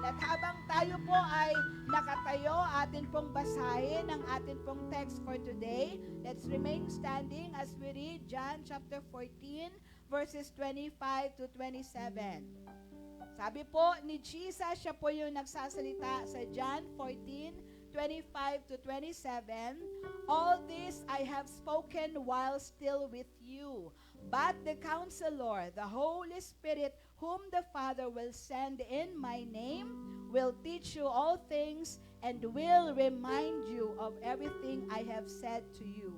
At habang tayo po ay nakatayo, atin pong basahin ang atin pong text for today. Let's remain standing as we read John chapter 14, verses 25 to 27. Sabi po ni Jesus, siya po yung nagsasalita sa John 14:25 to 27. All this I have spoken while still with you. But the Counselor, the Holy Spirit, whom the Father will send in my name, will teach you all things and will remind you of everything I have said to you.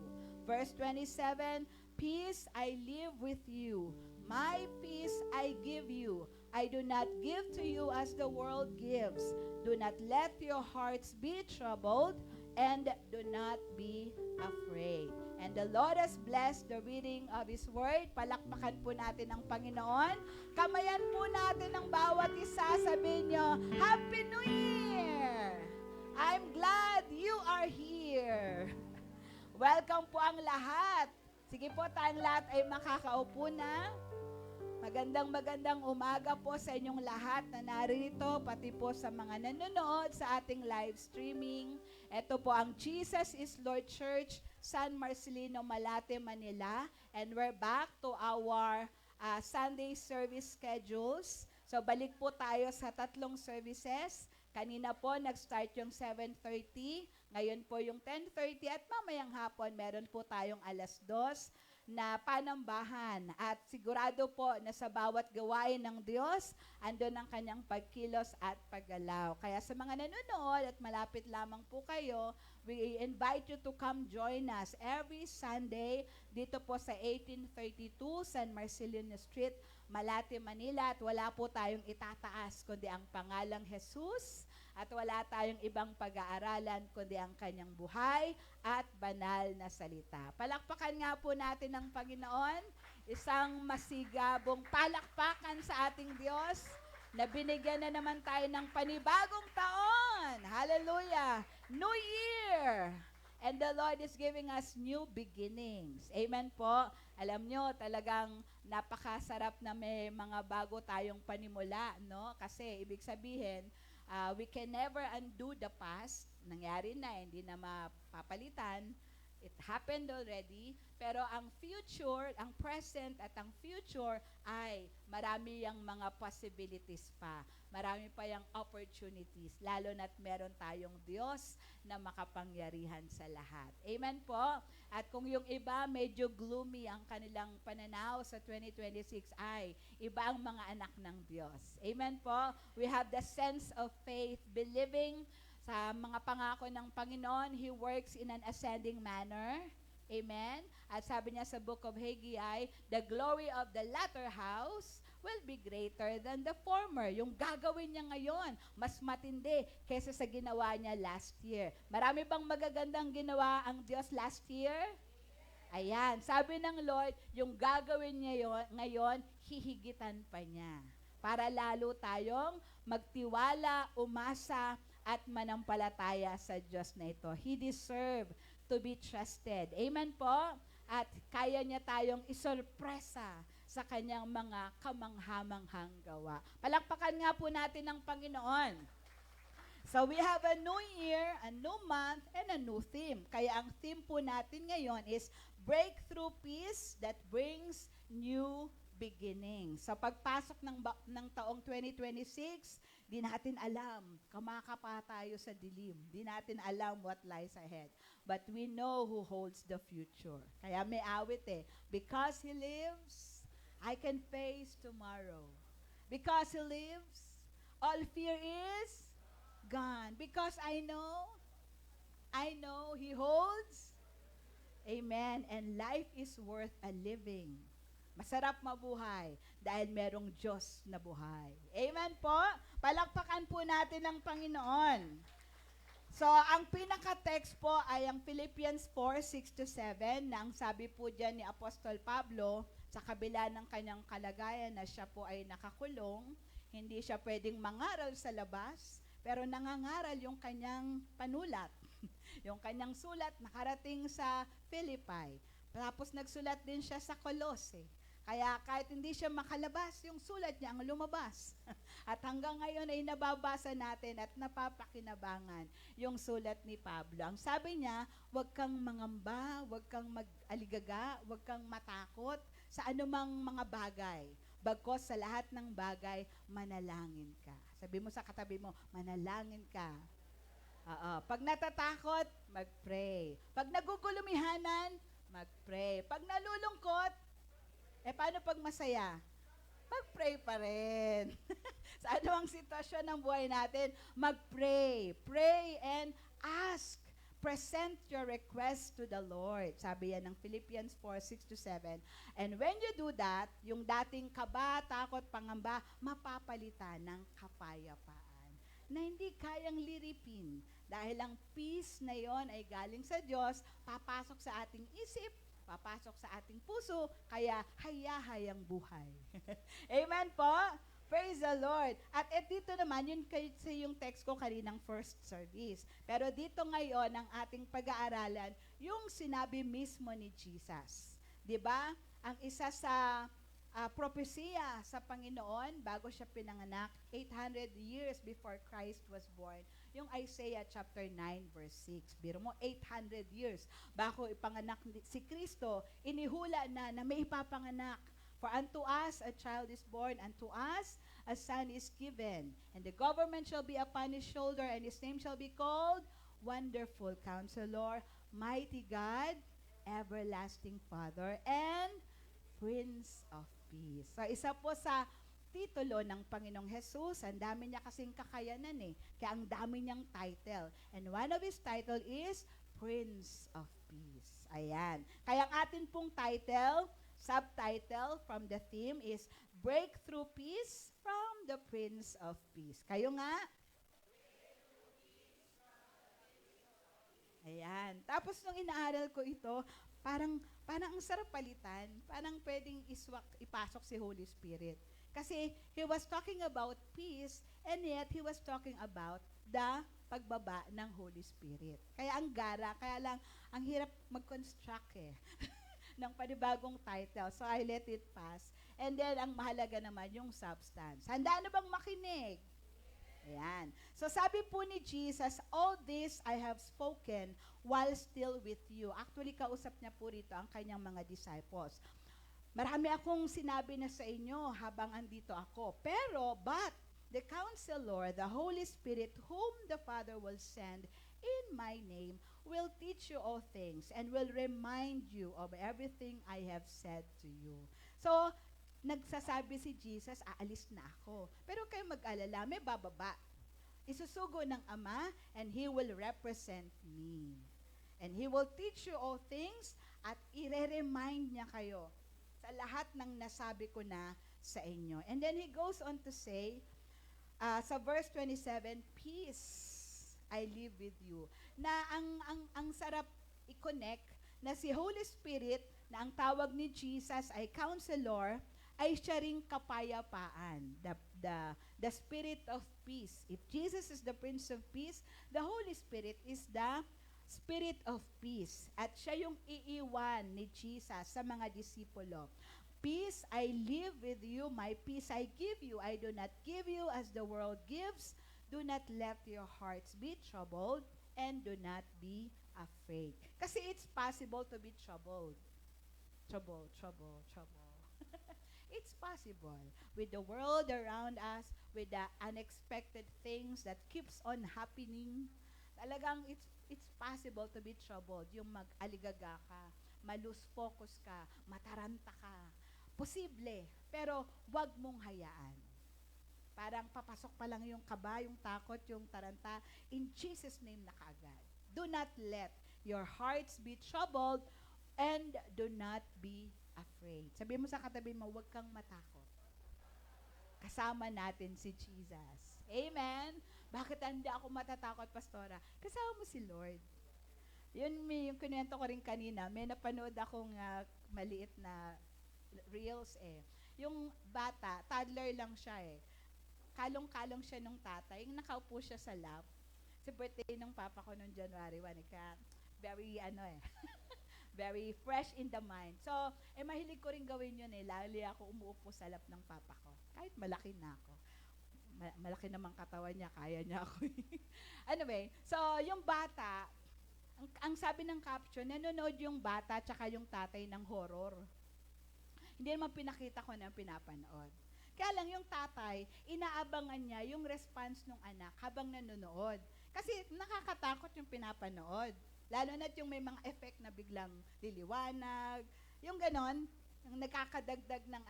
Verse 27, peace I leave with you. My peace I give you. I do not give to you as the world gives. Do not let your hearts be troubled and do not be afraid. And the Lord has blessed the reading of His Word. Palakpakan po natin ang Panginoon. Kamayan po natin ang bawat isa. Sabihin nyo, Happy New Year! I'm glad you are here. Welcome po ang lahat. Sige po, tayong lahat ay makakaupo na. Magandang umaga po sa inyong lahat na narito, pati po sa mga nanonood sa ating live streaming. Ito po ang Jesus is Lord Church, San Marcelino, Malate, Manila. And we're back to our Sunday service schedules. So balik po tayo sa tatlong services. Kanina po nag-start yung 7:30, ngayon po yung 10:30 at mamayang hapon meron po tayong 2:00 na panambahan. At sigurado po na sa bawat gawain ng Diyos, andun ang kanyang pagkilos at paggalaw. Kaya sa mga nanonood at malapit lamang po kayo, we invite you to come join us every Sunday dito po sa 1832 San Marcelino Street, Malate, Manila. At wala po tayong itataas kundi ang pangalang Jesus. At wala tayong ibang pag-aaralan kundi ang kanyang buhay at banal na salita. Palakpakan nga po natin ang Panginoon. Isang masigabong palakpakan sa ating Diyos na binigyan na naman tayo ng panibagong taon. Hallelujah! New Year! And the Lord is giving us new beginnings. Amen po. Alam nyo, talagang napakasarap na may mga bago tayong panimula, no? Kasi ibig sabihin, we can never undo the past. Nangyari na, hindi na mapapalitan. It happened already. Pero ang future, ang present at ang future ay marami yung mga possibilities pa. Marami pa yung opportunities. Lalo na't meron tayong Diyos na makapangyarihan sa lahat. Amen po? At kung yung iba medyo gloomy ang kanilang pananaw sa 2026 ay iba ang mga anak ng Diyos. Amen po? We have the sense of faith, believing sa mga pangako ng Panginoon. He works in an ascending manner. Amen? At sabi niya sa book of Haggai, the glory of the latter house will be greater than the former. Yung gagawin niya ngayon, mas matindi kaysa sa ginawa niya last year. Marami bang magagandang ginawa ang Diyos last year? Ayan, sabi ng Lord, yung gagawin niya ngayon, hihigitan pa niya. Para lalo tayong magtiwala, umasa, at manampalataya sa Diyos na ito. He deserves to be trusted. Amen po? At kaya niya tayong isorpresa sa kanyang mga kamanghamanghang gawa. Palakpakan nga po natin ang Panginoon. So we have a new year, a new month, and a new theme. Kaya ang theme po natin ngayon is Breakthrough Peace that brings new beginnings. Sa pagpasok ng taong 2026, di natin alam, kamakapa tayo sa dilim. Di natin alam what lies ahead. But we know who holds the future. Kaya may awit because He lives, I can face tomorrow. Because He lives, all fear is gone. Because I know He holds. Amen. And life is worth a living. Masarap mabuhay dahil merong Diyos na buhay. Amen po? Palakpakan po natin ang Panginoon. So, ang pinaka-text po ay ang Philippians 4:6-7 na ang sabi po dyan ni Apostol Pablo, sa kabila ng kanyang kalagayan na siya po ay nakakulong, hindi siya pwedeng mangaral sa labas, pero nangangaral yung kanyang panulat. Yung kanyang sulat nakarating sa Philippi. Tapos nagsulat din siya sa Colossae. Kaya kahit hindi siya makalabas, yung sulat niya ang lumabas. At hanggang ngayon ay nababasa natin at napapakinabangan yung sulat ni Pablo. Ang sabi niya, huwag kang mangamba, huwag kang mag-aligaga, huwag kang matakot sa anumang mga bagay. Bagkos sa lahat ng bagay, manalangin ka. Sabi mo sa katabi mo, manalangin ka. Pag natatakot, mag-pray. Pag nagugulumihanan, mag-pray. Pag nalulungkot, paano pag masaya? Mag-pray pa rin. Sa anumang sitwasyon ng buhay natin, mag-pray. Pray and ask. Present your request to the Lord. Sabi yan ng Philippians 4:6-7. And when you do that, yung dating kaba, takot, pangamba, mapapalitan ng kapayapaan na hindi kayang liripin. Dahil ang peace na yon ay galing sa Diyos, papasok sa ating isip, papasok sa ating puso, kaya hayahayang buhay. Amen po? Praise the Lord. At dito naman, yun kasi yung text ko kaninang first service. Pero dito ngayon, ang ating pag-aaralan, yung sinabi mismo ni Jesus. 'Di ba? Ang isa sa propesya sa Panginoon, bago siya pinanganak, 800 years before Christ was born, yung Isaiah chapter 9 verse 6. Biro mo, 800 years bago ipanganak si Kristo, inihula na may ipapanganak. For unto us a child is born, unto us a son is given, and the government shall be upon his shoulder, and his name shall be called Wonderful Counselor, Mighty God, Everlasting Father, and Prince of Peace. So isa po sa titulo ng Panginoong Jesus, ang dami niya kasing kakayanan kaya ang dami niyang title. And one of his title is Prince of Peace. Ayan. Kaya ang atin pong title, subtitle from the theme is Breakthrough Peace from the Prince of Peace. Kayo nga? Ayan. Tapos nung inaaral ko ito, parang ang sarap palitan, parang pwedeng ipasok si Holy Spirit. Kasi he was talking about peace, and yet he was talking about the pagbaba ng Holy Spirit. Kaya ang gara, kaya lang ang hirap mag-construct ng panibagong title. So I let it pass. And then ang mahalaga naman yung substance. Handa na bang makinig? Ayan. So sabi po ni Jesus, all this I have spoken while still with you. Actually, kausap niya po rito ang kanyang mga disciples. Marami akong sinabi na sa inyo habang andito ako. But the Counselor, the Holy Spirit, whom the Father will send in my name, will teach you all things and will remind you of everything I have said to you. So, nagsasabi si Jesus, aalis na ako. Pero kayo mag-alala, may bababa. Isusugo ng Ama, and He will represent me. And He will teach you all things, at i-remind niya kayo sa lahat ng nasabi ko na sa inyo. And then He goes on to say, sa verse 27, peace I live with you. Na ang sarap i-connect na si Holy Spirit, na ang tawag ni Jesus ay Counselor, ay siya ring kapayapaan, the Spirit of Peace. If Jesus is the Prince of Peace, the Holy Spirit is the Spirit of Peace. At siya yung iiwan ni Jesus sa mga disipulo. Peace I live with you, my peace I give you. I do not give you as the world gives. Do not let your hearts be troubled, and do not be afraid. Kasi it's possible to be troubled. Trouble. It's possible with the world around us, with the unexpected things that keeps on happening. Talagang it's possible to be troubled. Yung mag-aligaga ka, malose focus ka, mataranta ka. Posible, pero wag mong hayaan. Parang papasok pa lang yung kaba, yung takot, yung taranta. In Jesus' name na kaagad. Do not let your hearts be troubled, and do not be afraid. Sabi mo sa katabi mo, huwag kang matakot. Kasama natin si Jesus. Amen? Bakit hindi ako matatakot, Pastora? Kasama mo si Lord. Yung kinuwento ko rin kanina, may napanood akong maliit na reels Yung bata, toddler lang siya Kalong-kalong siya nung tatay. Yung nakaupo siya sa lap. Sa birthday ng papa ko noong January 1, very Very fresh in the mind. So, mahilig ko rin gawin yun Lali ako umuupo sa lap ng papa ko. Kahit malaki na ako. Malaki naman katawan niya, kaya niya ako. Anyway, so yung bata, ang sabi ng caption, nanonood yung bata tsaka yung tatay ng horror. Hindi naman pinakita ko na pinapanood. Kaya lang yung tatay, inaabangan niya yung response ng anak habang nanonood. Kasi nakakatakot yung pinapanood. Lalo na yung may mga effect na biglang liliwanag. Yung ganon, yung nakakadagdag ng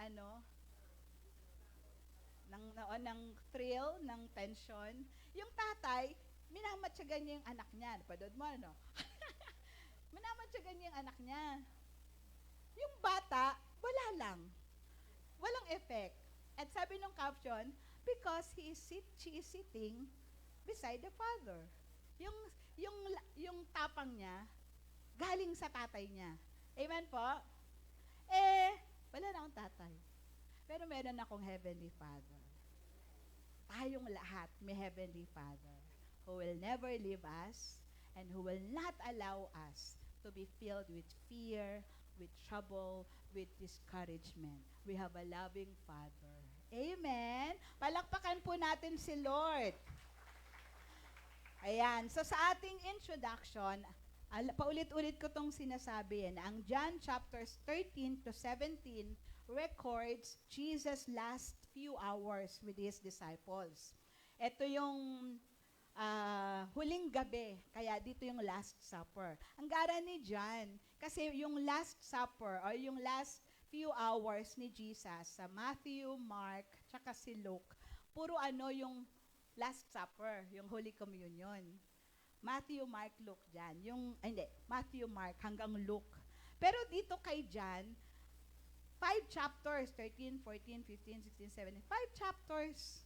ng thrill, ng tension. Yung tatay, minamatsagan niya yung anak niya. Napadod mo, minamatsagan niya yung anak niya. Yung bata, wala lang. Walang effect. At sabi ng caption, because she is sitting beside the father. Yung tapang niya, galing sa tatay niya. Amen po? Wala na akong tatay. Pero meron akong Heavenly Father. Tayong lahat may Heavenly Father who will never leave us and who will not allow us to be filled with fear, with trouble, with discouragement. We have a loving Father. Amen? Palakpakan po natin si Lord. Ayan. So sa ating introduction, paulit-ulit ko itong sinasabi ang John chapters 13 to 17 records Jesus' last few hours with His disciples. Ito yung huling gabi, kaya dito yung Last Supper. Ang gara ni John, kasi yung Last Supper or yung last few hours ni Jesus sa Matthew, Mark, tsaka si Luke, puro yung Last Supper, yung Holy Communion. Matthew, Mark, Luke dyan. Matthew, Mark, hanggang Luke. Pero dito kay John, 5 chapters, 13, 14, 15, 16, 17, 5 chapters.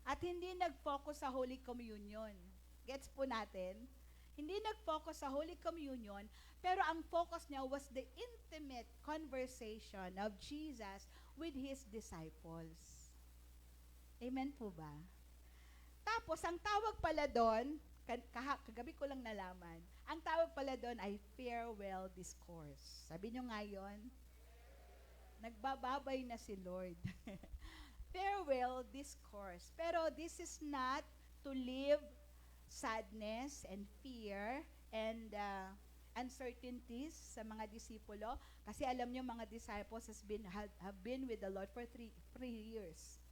At hindi nag-focus sa Holy Communion. Gets po natin? Hindi nag-focus sa Holy Communion, pero ang focus niya was the intimate conversation of Jesus with His disciples. Amen po ba? Tapos, ang tawag pala doon, kagabi ko lang nalaman, ang tawag pala doon ay farewell discourse. Sabi nyo ngayon, nagbababay na si Lord. Farewell discourse. Pero this is not to live sadness and fear and uncertainties sa mga disipulo. Kasi alam nyo, mga disciples have been with the Lord for 3 years.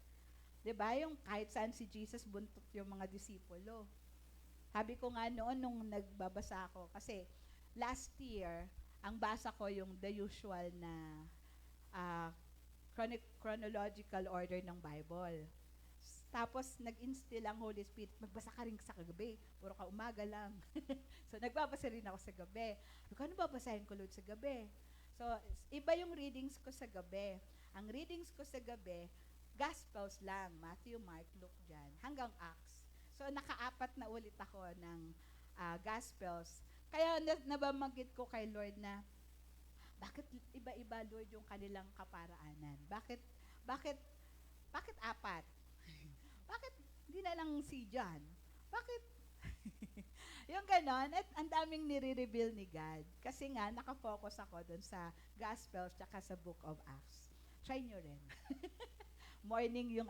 Diba? Yung kahit saan si Jesus, buntot yung mga disipulo. Sabi ko nga noon nung nagbabasa ako, kasi last year, ang basa ko yung the usual na chronological order ng Bible. Tapos, nag-instill ang Holy Spirit, magbasa ka rin sa kagabi, puro ka umaga lang. So, nagbabasa rin ako sa gabi. Ano babasahin ko, Lord, sa gabi? So, iba yung readings ko sa gabi. Ang readings ko sa gabi, Gospels lang, Matthew, Mark, Luke dyan, hanggang Acts. So, naka-4 na ulit ako ng Gospels. Kaya nabamagit ko kay Lord na, bakit iba-iba, Lord, yung kanilang kaparaanan? Bakit 4? Bakit hindi na lang si John? Bakit? Yung ganon, at ang daming nire-reveal ni God. Kasi nga, nakafocus ako dun sa Gospels tsaka sa Book of Acts. Try nyo rin. Morning yung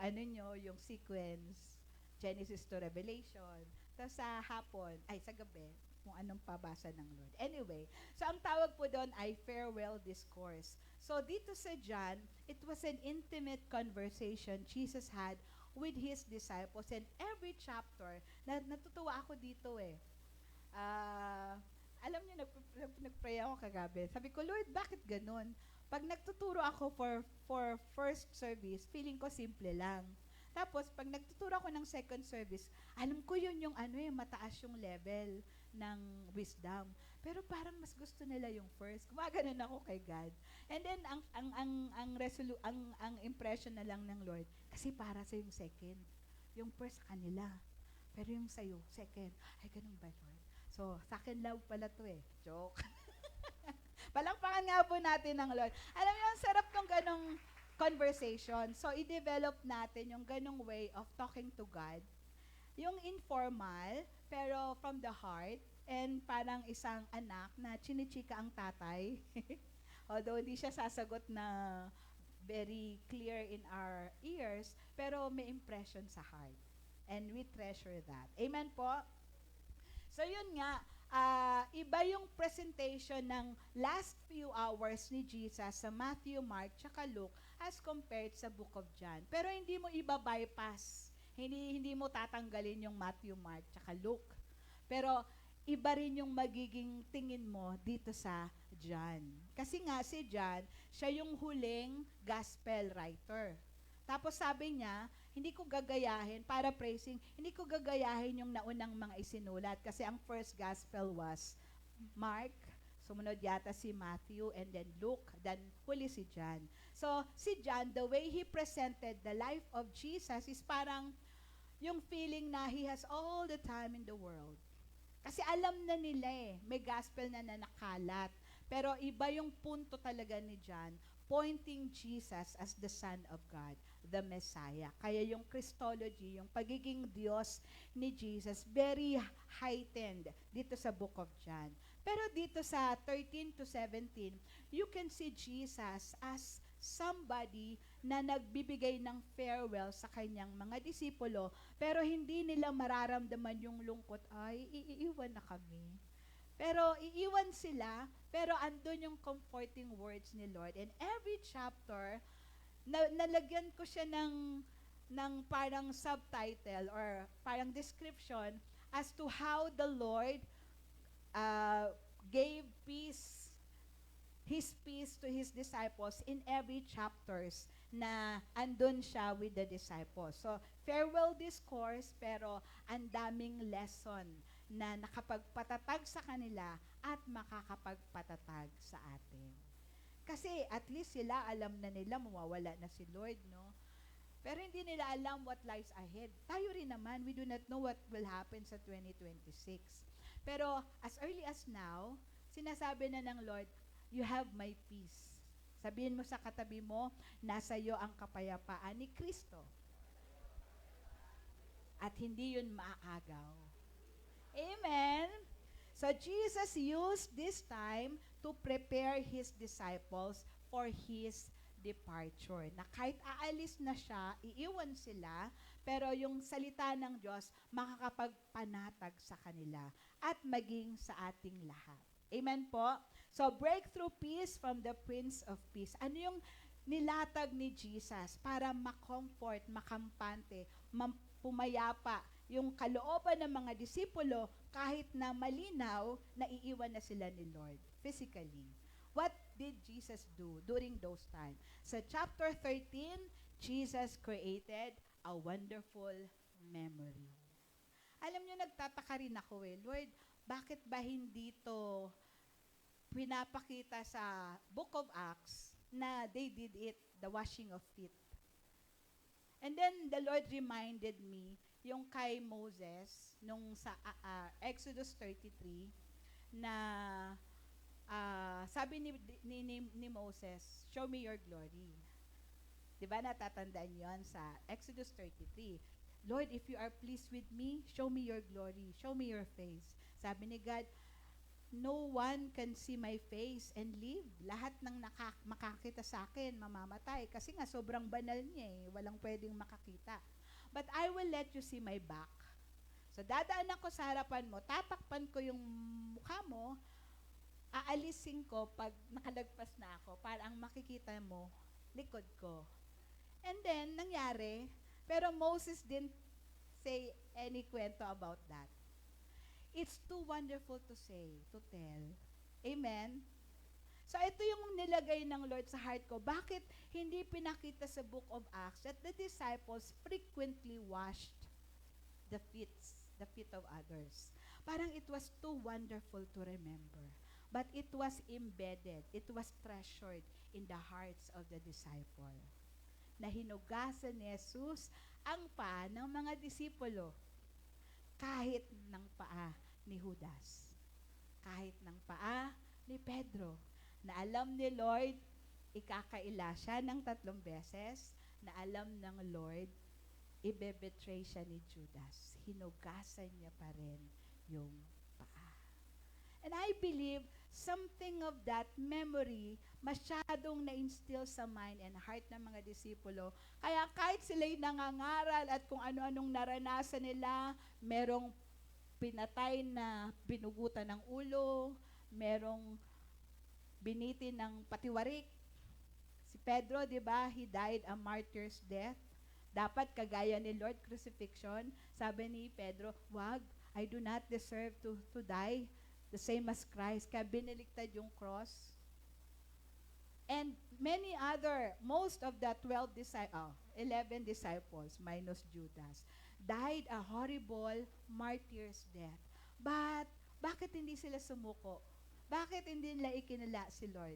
yung sequence, Genesis to Revelation. Tapos sa hapon, sa gabi, kung anong pabasa ng Lord. Anyway, so ang tawag po doon ay farewell discourse. So dito sa John, it was an intimate conversation Jesus had with His disciples. And every chapter, natutuwa ako dito alam niyo, nag-pray ako kagabi. Sabi ko, Lord, bakit ganun? Pag nagtuturo ako for first service, feeling ko simple lang. Tapos, pag nagtuturo ako ng second service, alam ko yun yung mataas yung level ng wisdom. Pero parang mas gusto nila yung first. Gumaganon ako kay God. And then, ang impression na lang ng Lord, kasi para sa yung second. Yung first sa kanila. Pero yung sa'yo, second. Ay, ganun ba, Lord? So, sa akin love pala to Joke. Palakpakan nga po natin ng Lord. Alam niyo, ang sarap ng ganong conversation. So, i-develop natin yung ganong way of talking to God. Yung informal, pero from the heart. and parang isang anak na chinichika ang tatay. Although hindi siya sasagot na very clear in our ears, pero may impression sa heart. And we treasure that. Amen po? So yun nga, iba yung presentation ng last few hours ni Jesus sa Matthew, Mark, tsaka Luke as compared sa Book of John. Pero hindi mo iba-bypass. Hindi mo tatanggalin yung Matthew, Mark, tsaka Luke. Pero iba rin yung magiging tingin mo dito sa John. Kasi nga si John, siya yung huling gospel writer. Tapos sabi niya, hindi ko gagayahin, paraphrasing, hindi ko gagayahin yung naunang mga isinulat kasi ang first gospel was Mark, sumunod yata si Matthew, and then Luke, then huli si John. So, si John, the way he presented the life of Jesus is parang yung feeling na he has all the time in the world. Kasi alam na nila may gospel na nakalat. Pero iba yung punto talaga ni John, pointing Jesus as the Son of God, the Messiah. Kaya yung Christology, yung pagiging Diyos ni Jesus, very heightened dito sa Book of John. Pero dito sa 13 to 17, you can see Jesus as somebody na nagbibigay ng farewell sa kanyang mga disipulo, pero hindi nila mararamdaman yung lungkot, ay, iiwan na kami. Pero iiwan sila, pero andun yung comforting words ni Lord. And every chapter, nalagyan ko siya ng parang subtitle or parang description as to how the Lord gave peace, His peace to His disciples in every chapters na andun siya with the disciples. So, farewell discourse, pero ang daming lesson na nakapagpatatag sa kanila at makakapagpatatag sa atin. Kasi at least sila alam na nila mawawala na si Lord, no? Pero hindi nila alam what lies ahead. Tayo rin naman, we do not know what will happen sa 2026. Pero as early as now, sinasabi na ng Lord, you have my peace. Sabihin mo sa katabi mo, nasa iyo ang kapayapaan ni Kristo. At hindi yun maaagaw. Amen? So Jesus used this time to prepare His disciples for His departure. Na kahit aalis na siya, iiwan sila, pero yung salita ng Diyos makakapagpanatag sa kanila at maging sa ating lahat. Amen po? So, breakthrough peace from the Prince of Peace. Ano yung nilatag ni Jesus para makomfort, makampante, pumayapa yung kalooban ng mga disipulo kahit na malinaw na iiwan na sila ni Lord physically. What did Jesus do during those times? Sa chapter 13, Jesus created a wonderful memory. Alam nyo, nagtataka rin ako Lord, bakit ba hindi to pinapakita sa Book of Acts na they did it, the washing of feet? And then the Lord reminded me yung kay Moses nung sa Exodus 33 na sabi ni Moses, show me your glory. Diba natatandaan yon sa Exodus 33? Lord, if you are pleased with me, show me your glory, show me your face. Sabi ni God, no one can see my face and live. Lahat ng makakita sa akin, mamamatay. Kasi nga, sobrang banal niya walang pwedeng makakita. But I will let you see my back. So, dadaan ako sa harapan mo, tatakpan ko yung mukha mo, aalisin ko pag nakalagpas na ako, para ang makikita mo, likod ko. And then, nangyari, pero Moses didn't say any kwento about that. It's too wonderful to say, to tell. Amen? So ito yung nilagay ng Lord sa heart ko. Bakit hindi pinakita sa Book of Acts that the disciples frequently washed the feet of others? Parang it was too wonderful to remember. But it was embedded, it was treasured in the hearts of the disciple. Na hinugasan ni Jesus ang paa ng mga disipulo. Kahit ng paa ni Judas. Kahit ng paa ni Pedro. Na alam ni Lord, ikakaila siya ng 3 beses. Na alam ng Lord, ibebetray siya ni Judas. Hinugasan niya pa rin yung paa. And I believe something of that memory masyadong na-instill sa mind and heart ng mga disipulo. Kaya kahit sila'y nangangaral at kung ano-anong naranasan nila, merong pinatay na binugutan ng ulo, merong binitin ng patiwarik. Si Pedro, di ba, he died a martyr's death. Dapat kagaya ni Lord crucifixion, sabi ni Pedro, wag, I do not deserve to die the same as Christ. Kaya biniliktad yung cross. And many other, most of the 11 disciples, minus Judas, died a horrible martyr's death. But, bakit hindi sila sumuko? Bakit hindi nila ikinala si Lord?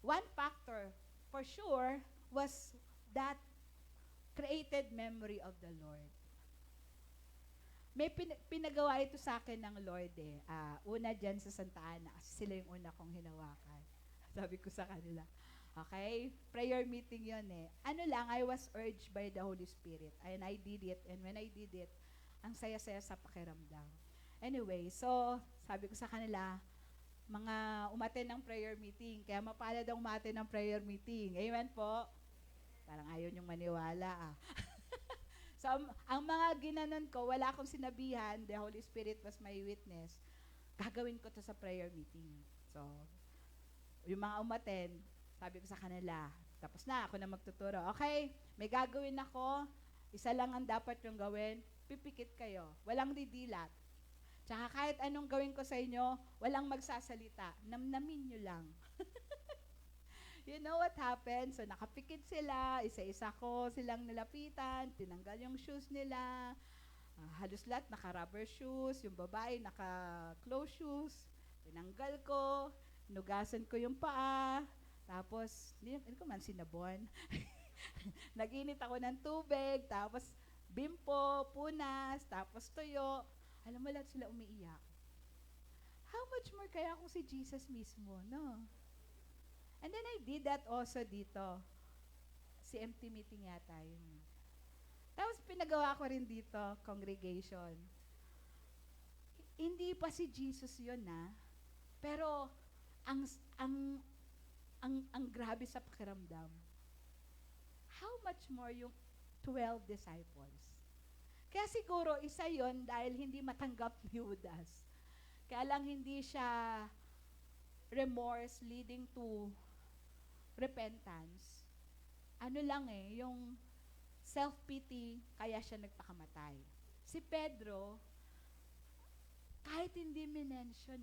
One factor, for sure, was that created memory of the Lord. May pinagawa ito sa akin ng Lord eh. Una dyan sa Santa Ana, sila yung una kong hinawakan. Sabi ko sa kanila, okay, prayer meeting yon eh. Ano lang, I was urged by the Holy Spirit. And I did it. And when I did it, ang saya-saya sa pakiramdam. Anyway, so, sabi ko sa kanila, mga umaten ng prayer meeting. Kaya mapalad ang umaten ng prayer meeting. Amen po? Parang ayaw niyong maniwala So, ang mga ginanon ko, wala akong sinabihan, the Holy Spirit was my witness. Gagawin ko to sa prayer meeting. So, yung mga umaten, sabi ko sa kanila, tapos na, ako na magtuturo. Okay, may gagawin ako, isa lang ang dapat yung gawin, pipikit kayo, walang didilat. Tsaka kahit anong gawin ko sa inyo, walang magsasalita, namnamin nyo lang. You know what happened? So, nakapikit sila, isa-isa ko silang nilapitan, tinanggal yung shoes nila, halos lahat naka-rubber shoes, yung babae naka-close shoes, tinanggal ko, nugasan ko yung paa, tapos, hindi ko man sinabon. Nag-init ako ng tubig, tapos bimpo, punas, tapos tuyo. Alam mo, lahat sila umiiyak. How much more kaya kung si Jesus mismo, no? And then I did that also dito. CMT meeting yata yun. Tapos pinagawa ko rin dito, congregation. Hindi pa si Jesus yun pero ang grabe sa pakiramdam. How much more yung 12 disciples? Kaya siguro isa yon dahil hindi matanggap ni Judas. Kaya lang hindi siya remorse leading to repentance. Ano lang yung self-pity, kaya siya nagpakamatay. Si Pedro, kahit hindi minention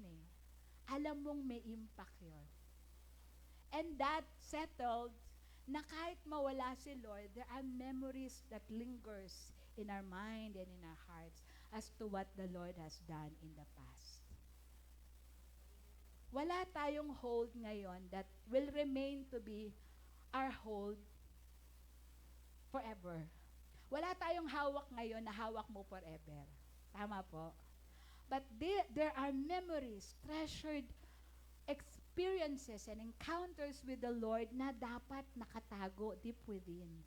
alam mong may impact yun. And that settled na kahit mawala si Lord, there are memories that lingers in our mind and in our hearts as to what the Lord has done in the past. Wala tayong hold ngayon that will remain to be our hold forever. Wala tayong hawak ngayon na hawak mo forever. Tama po? But there are memories, treasured experiences and encounters with the Lord na dapat nakatago deep within.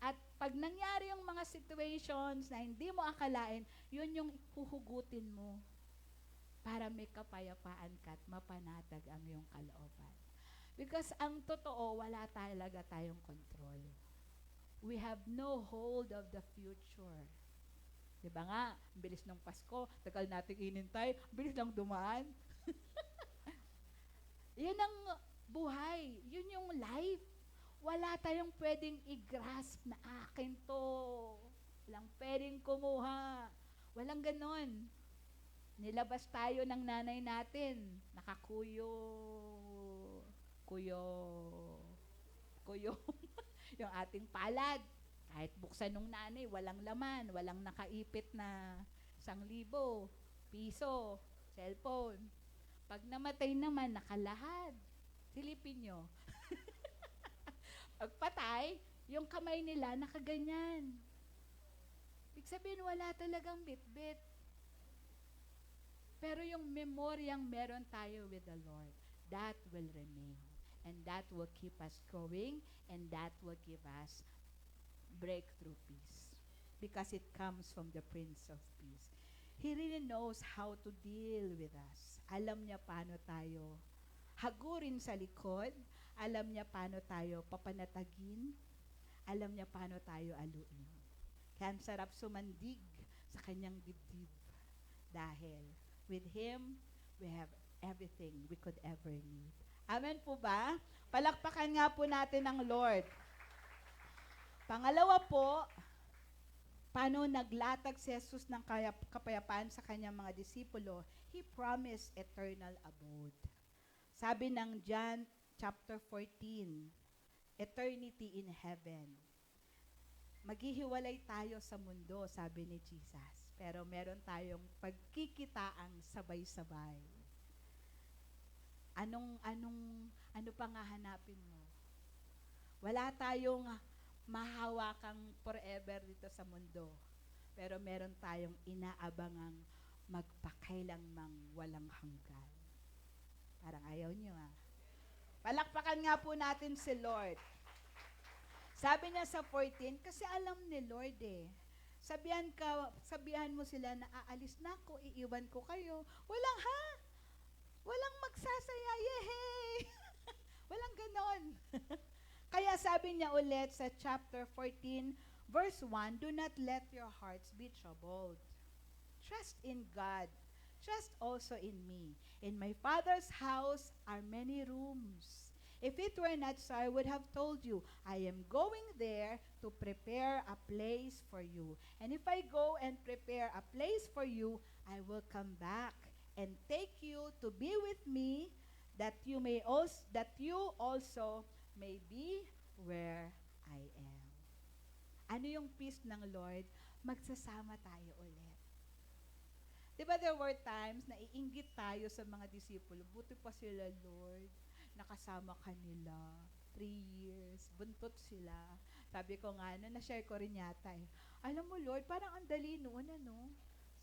At pag nangyari yung mga situations na hindi mo akalain, yun yung huhugutin mo para may kapayapaan ka at mapanatag ang iyong kalooban. Because ang totoo, wala talaga tayong control. We have no hold of the future. Diba nga, bilis ng Pasko, tagal nating inintay, bilis lang dumaan. Yan ang buhay, yun yung life. Wala tayong pwedeng i-grasp na akin to. Walang pwedeng kumuha. Walang ganon. Nilabas tayo ng nanay natin. Nakakuyo. Kuyo. Yung ating palad. Kahit buksan ng nanay, walang laman. Walang nakaipit na 1,000, piso, cellphone. Pag namatay naman, nakalahad. Silipin nyo. Pag patay, yung kamay nila nakaganyan. Ibig sabihin, wala talagang bit-bit. Pero yung memoryang meron tayo with the Lord, that will remain. And that will keep us going, and that will give us breakthrough peace. Because it comes from the Prince of Peace. He really knows how to deal with us. Alam niya paano tayo hagurin sa likod. Alam niya paano tayo papanatagin. Alam niya paano tayo aluin. Kaya ang sarap sumandig sa kanyang dibdib. Dahil with Him, we have everything we could ever need. Amen po ba? Palakpakan nga po natin ang Lord. Pangalawa po, paano naglatag si Jesus ng kapayapaan sa kanyang mga disipulo? He promised eternal abode. Sabi ng John chapter 14, eternity in heaven. Maghihiwalay tayo sa mundo, sabi ni Jesus. Pero meron tayong pagkikitaang sabay-sabay. Ano pang hahanapin mo? Wala tayong mahawakang forever dito sa mundo. Pero meron tayong inaabangang magpakailanmang walang hanggan. Parang ayaw nyo Palakpakan nga po natin si Lord. Sabi niya sa 14, kasi alam ni Lord sabihan mo sila na aalis na ako, iiwan ko kayo. Walang magsasaya, yehey! Walang ganon. Kaya sabi niya ulit sa chapter 14, verse 1, do not let your hearts be troubled. Trust in God. Trust also in me. In my Father's house are many rooms. If it were not so, I would have told you, I am going there to prepare a place for you. And if I go and prepare a place for you, I will come back and take you to be with me, that you also may be where I am. Ano yung peace ng Lord? Magsasama tayo ulit. Diba there were times na iinggit tayo sa mga disipulo, buti pa sila, Lord, nakasama ka nila, 3 years, buntot sila. Sabi ko nga, na-share ko rin yata alam mo, Lord, parang ang dali noon,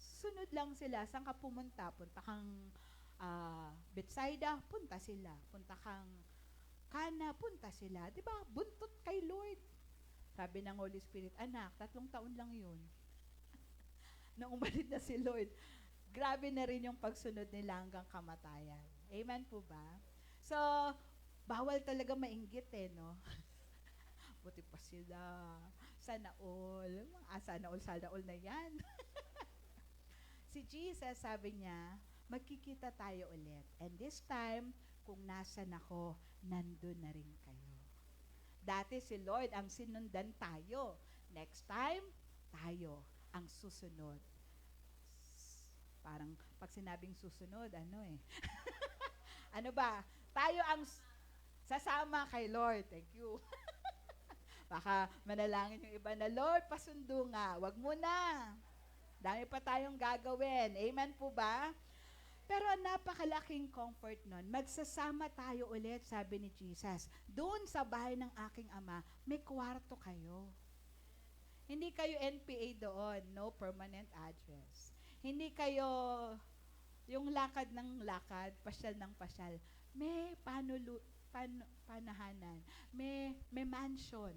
sunod lang sila, saan ka pumunta? Punta kang Bethsaida, punta sila. Punta kang Cana, punta sila. Diba, buntot kay Lord. Sabi ng Holy Spirit, anak, 3 taon lang yun. Nung umalit na si Lord, grabe na rin yung pagsunod nila hanggang kamatayan. Amen po ba? So, bawal talaga mainggit no? Buti pa sila. Sana all. Sana all na yan. Si Jesus, sabi niya, magkikita tayo ulit. And this time, kung nasan ako, nandun na rin kayo. Dati si Lord ang sinundan tayo. Next time, tayo ang susunod. Parang pag sinabing susunod, ano ba? Tayo ang sasama kay Lord. Thank you. Baka manalangin yung iba na, Lord, pasundo nga. Wag mo na. Dami pa tayong gagawin. Amen po ba? Pero napakalaking comfort nun. Magsasama tayo ulit, sabi ni Jesus. Doon sa bahay ng aking ama, may kwarto kayo. Hindi kayo NPA doon, no permanent address. Hindi kayo yung lakad ng lakad, pasyal ng pasyal. May panahanan. May mansion.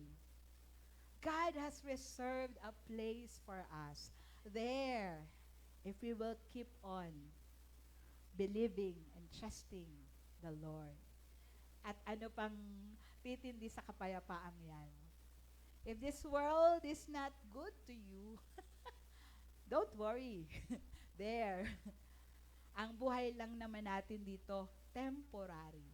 God has reserved a place for us there if we will keep on believing and trusting the Lord. At ano pang titindi sa kapayapaang yan? If this world is not good to you, don't worry. There. Ang buhay lang naman natin dito, temporary.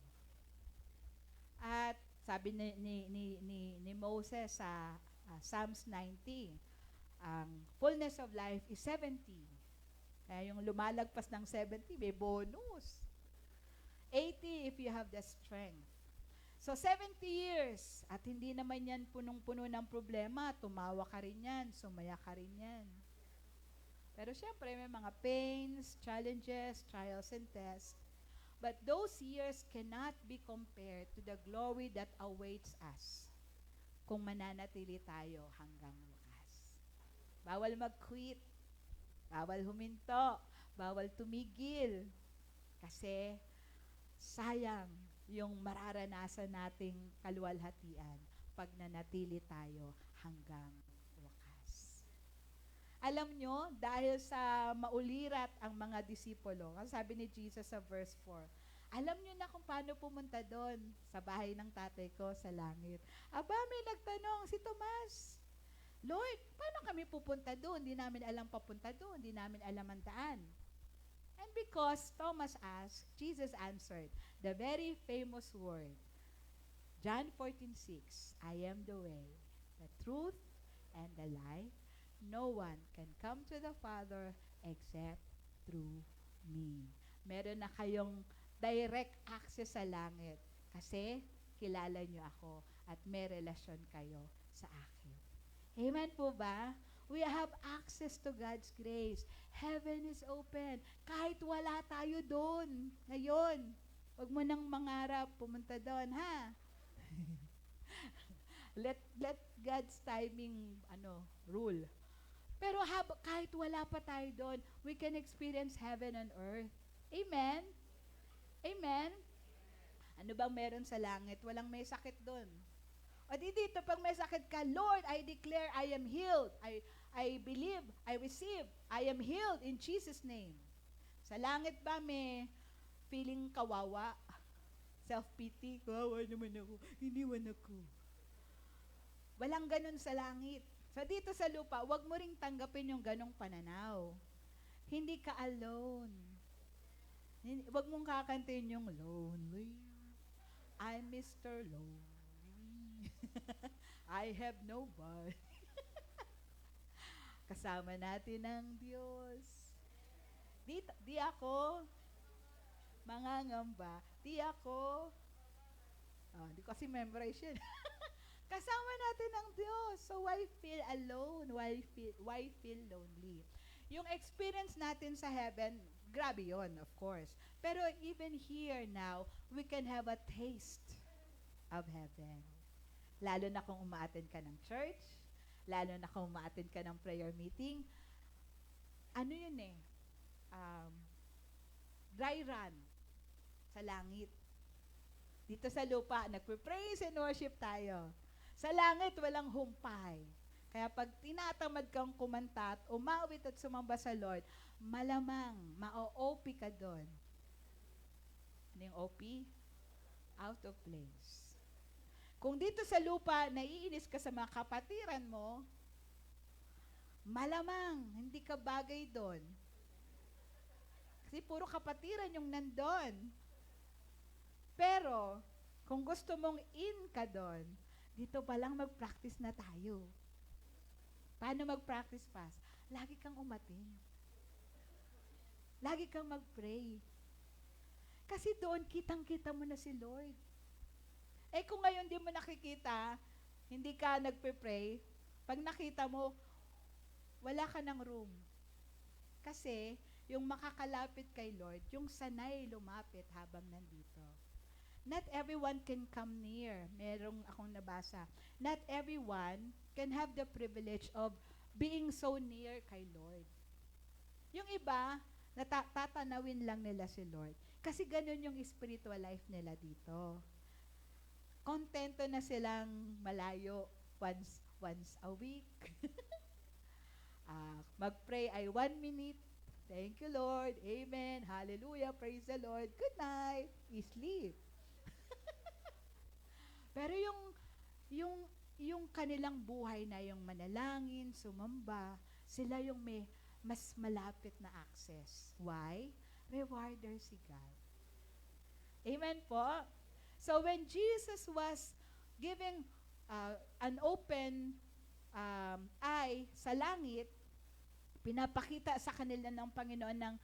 At sabi ni Moses sa Psalms 90, ang fullness of life is 70. Kaya yung lumalagpas ng 70, may bonus. 80 if you have the strength. So 70 years, at hindi naman yan punong-puno ng problema, tumawa ka rin yan, sumaya ka rin yan. Pero syempre, may mga pains, challenges, trials, and tests. But those years cannot be compared to the glory that awaits us kung mananatili tayo hanggang wakas. Bawal mag-quit, bawal huminto, bawal tumigil, kasi sayang yung mararanasan nating kaluwalhatian pag nanatili tayo hanggang wakas. Alam nyo, dahil sa maulirat ang mga disipulo, ang sabi ni Jesus sa verse 4, alam nyo na kung paano pumunta doon sa bahay ng tatay ko sa langit. Aba, may nagtanong si Tomas, Lord, paano kami pupunta doon? Hindi namin alam papunta doon. Hindi namin alam ang daan. And because Thomas asked, Jesus answered the very famous word, John 14:6, I am the way, the truth, and the life. No one can come to the Father except through me. Meron na kayong direct access sa langit kasi kilala nyo ako at may relasyon kayo sa akin. Amen po ba? We have access to God's grace. Heaven is open. Kahit wala tayo doon ngayon. Huwag mo nang mangarap pumunta doon, ha? let God's timing rule. Pero kahit wala pa tayo doon, we can experience heaven on earth. Amen? Amen? Ano bang meron sa langit? Walang may sakit doon. O dito, pag may sakit ka, Lord, I declare I am healed. I believe, I receive, I am healed in Jesus' name. Sa langit ba may feeling kawawa? Self-pity? Kawawa naman ako. Iniwan ako. Walang ganun sa langit. So dito sa lupa, wag mo ring tanggapin yung ganong pananaw. Hindi ka alone. Wag mong kakantin yung lonely. I'm Mr. Lonely. I have nobody. Kasama natin ang Diyos. Di ako mangangamba. Di ako di ko kasi memorize yun. Kasama natin ang Diyos. So why feel alone? Why feel lonely? Yung experience natin sa heaven, grabe yon, of course. Pero even here now, we can have a taste of heaven. Lalo na kung umaattend ka ng church, lalo na kung umaattend ka ng prayer meeting, ano yun dry run sa langit. Dito sa lupa, nagpe-praise and worship tayo. Sa langit, walang humpay. Kaya pag tinatamad kang kumanta at umawit at sumamba sa Lord, malamang, ma-OP ka doon. Ano yung OP? Out of place. Kung dito sa lupa, naiinis ka sa mga kapatiran mo, malamang, hindi ka bagay doon. Kasi puro kapatiran yung nandun. Pero, kung gusto mong in ka doon, dito pa lang mag-practice na tayo. Paano mag-practice fast? Lagi kang umating. Lagi kang mag-pray. Kasi doon, kitang-kita mo na si Lord. Kung ngayon di mo nakikita, hindi ka nagpe-pray, pag nakita mo, wala ka ng room. Kasi, yung makakalapit kay Lord, yung sanay lumapit habang nandito. Not everyone can come near. Merong akong nabasa. Not everyone can have the privilege of being so near kay Lord. Yung iba, tatanawin lang nila si Lord. Kasi ganun yung spiritual life nila dito. Kontento na silang malayo once a week. Mag-pray ay 1 minute. Thank you, Lord. Amen. Hallelujah. Praise the Lord. Good night. Sleep. Pero yung kanilang buhay na yung manalangin, sumamba, sila yung may mas malapit na access. Why? Rewarder si God. Amen po? So when Jesus was giving an open eye sa langit, pinapakita sa kanila ng Panginoon ng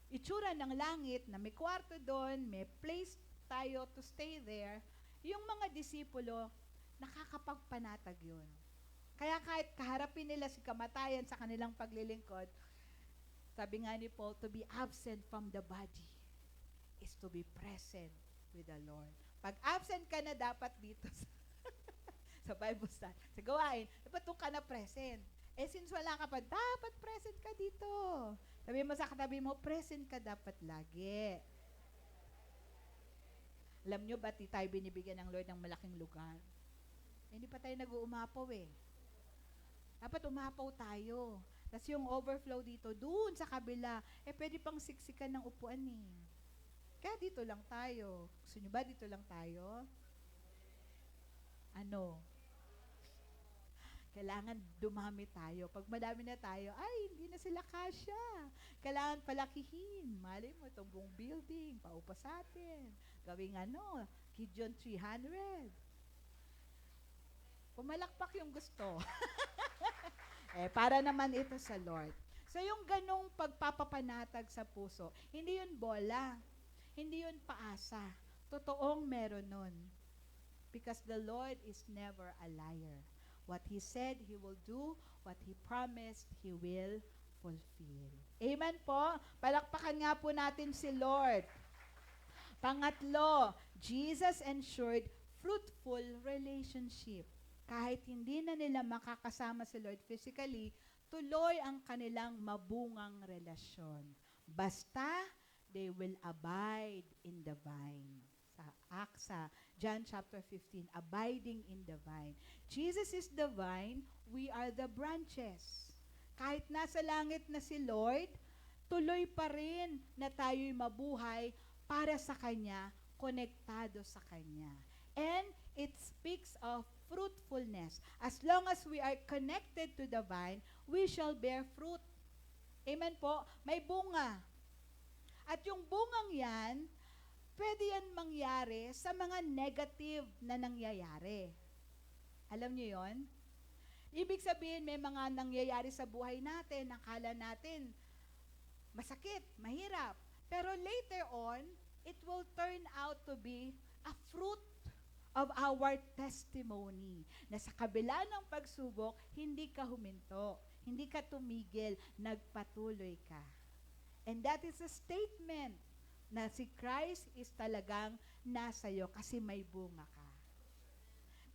itsura ng langit na may kwarto doon, may place tayo to stay there, yung mga disipulo, nakakapagpanatag yun. Kaya kahit kaharapin nila si kamatayan sa kanilang paglilingkod, sabi nga ni Paul, to be absent from the body is to be present with the Lord. Pag absent ka na dapat dito sa Bible study, sa gawain, dapat doon ka na present. Since wala ka pa, dapat present ka dito. Sabi mo sa katabi mo, present ka dapat lagi. Alam nyo, ba't tayo binibigyan ng Lord ng malaking lugar? Hindi pa tayo nag-uumapaw Dapat umapaw tayo. Tapos yung overflow dito, doon sa kabila, pwede pang siksikan ng upuan eh. Kaya dito lang tayo. Gusto nyo ba dito lang tayo? Ano? Kailangan dumami tayo. Pag madami na tayo, ay, hindi na sila kasya. Kailangan palakihin. Malay mo, itong buong building, paupa sa atin. Gawing Gideon 300. Pumalakpak yung gusto. Para naman ito sa Lord. So, yung ganong pagpapapanatag sa puso, hindi yun bola. Hindi yun paasa. Totoong meron nun. Because the Lord is never a liar. What He said, He will do. What He promised, He will fulfill. Amen po? Palakpakan nga po natin si Lord. Pangatlo, Jesus ensured fruitful relationship. Kahit hindi na nila makakasama si Lord physically, tuloy ang kanilang mabungang relasyon. Basta, they will abide in the vine. Sa John chapter 15, abiding in the vine. Jesus is the vine, we are the branches. Kahit nasa langit na si Lord, tuloy pa rin na tayo'y mabuhay para sa Kanya, konektado sa Kanya. And it speaks of fruitfulness. As long as we are connected to the vine, we shall bear fruit. Amen po? May bunga. At yung bungang yan, pwede yan mangyari sa mga negative na nangyayari. Alam niyo yon? Ibig sabihin, may mga nangyayari sa buhay natin, akala natin masakit, mahirap. Pero later on, it will turn out to be a fruit of our testimony. Na sa kabila ng pagsubok, hindi ka huminto, hindi ka tumigil, nagpatuloy ka. And that is a statement na si Christ is talagang nasa iyo kasi may bunga ka.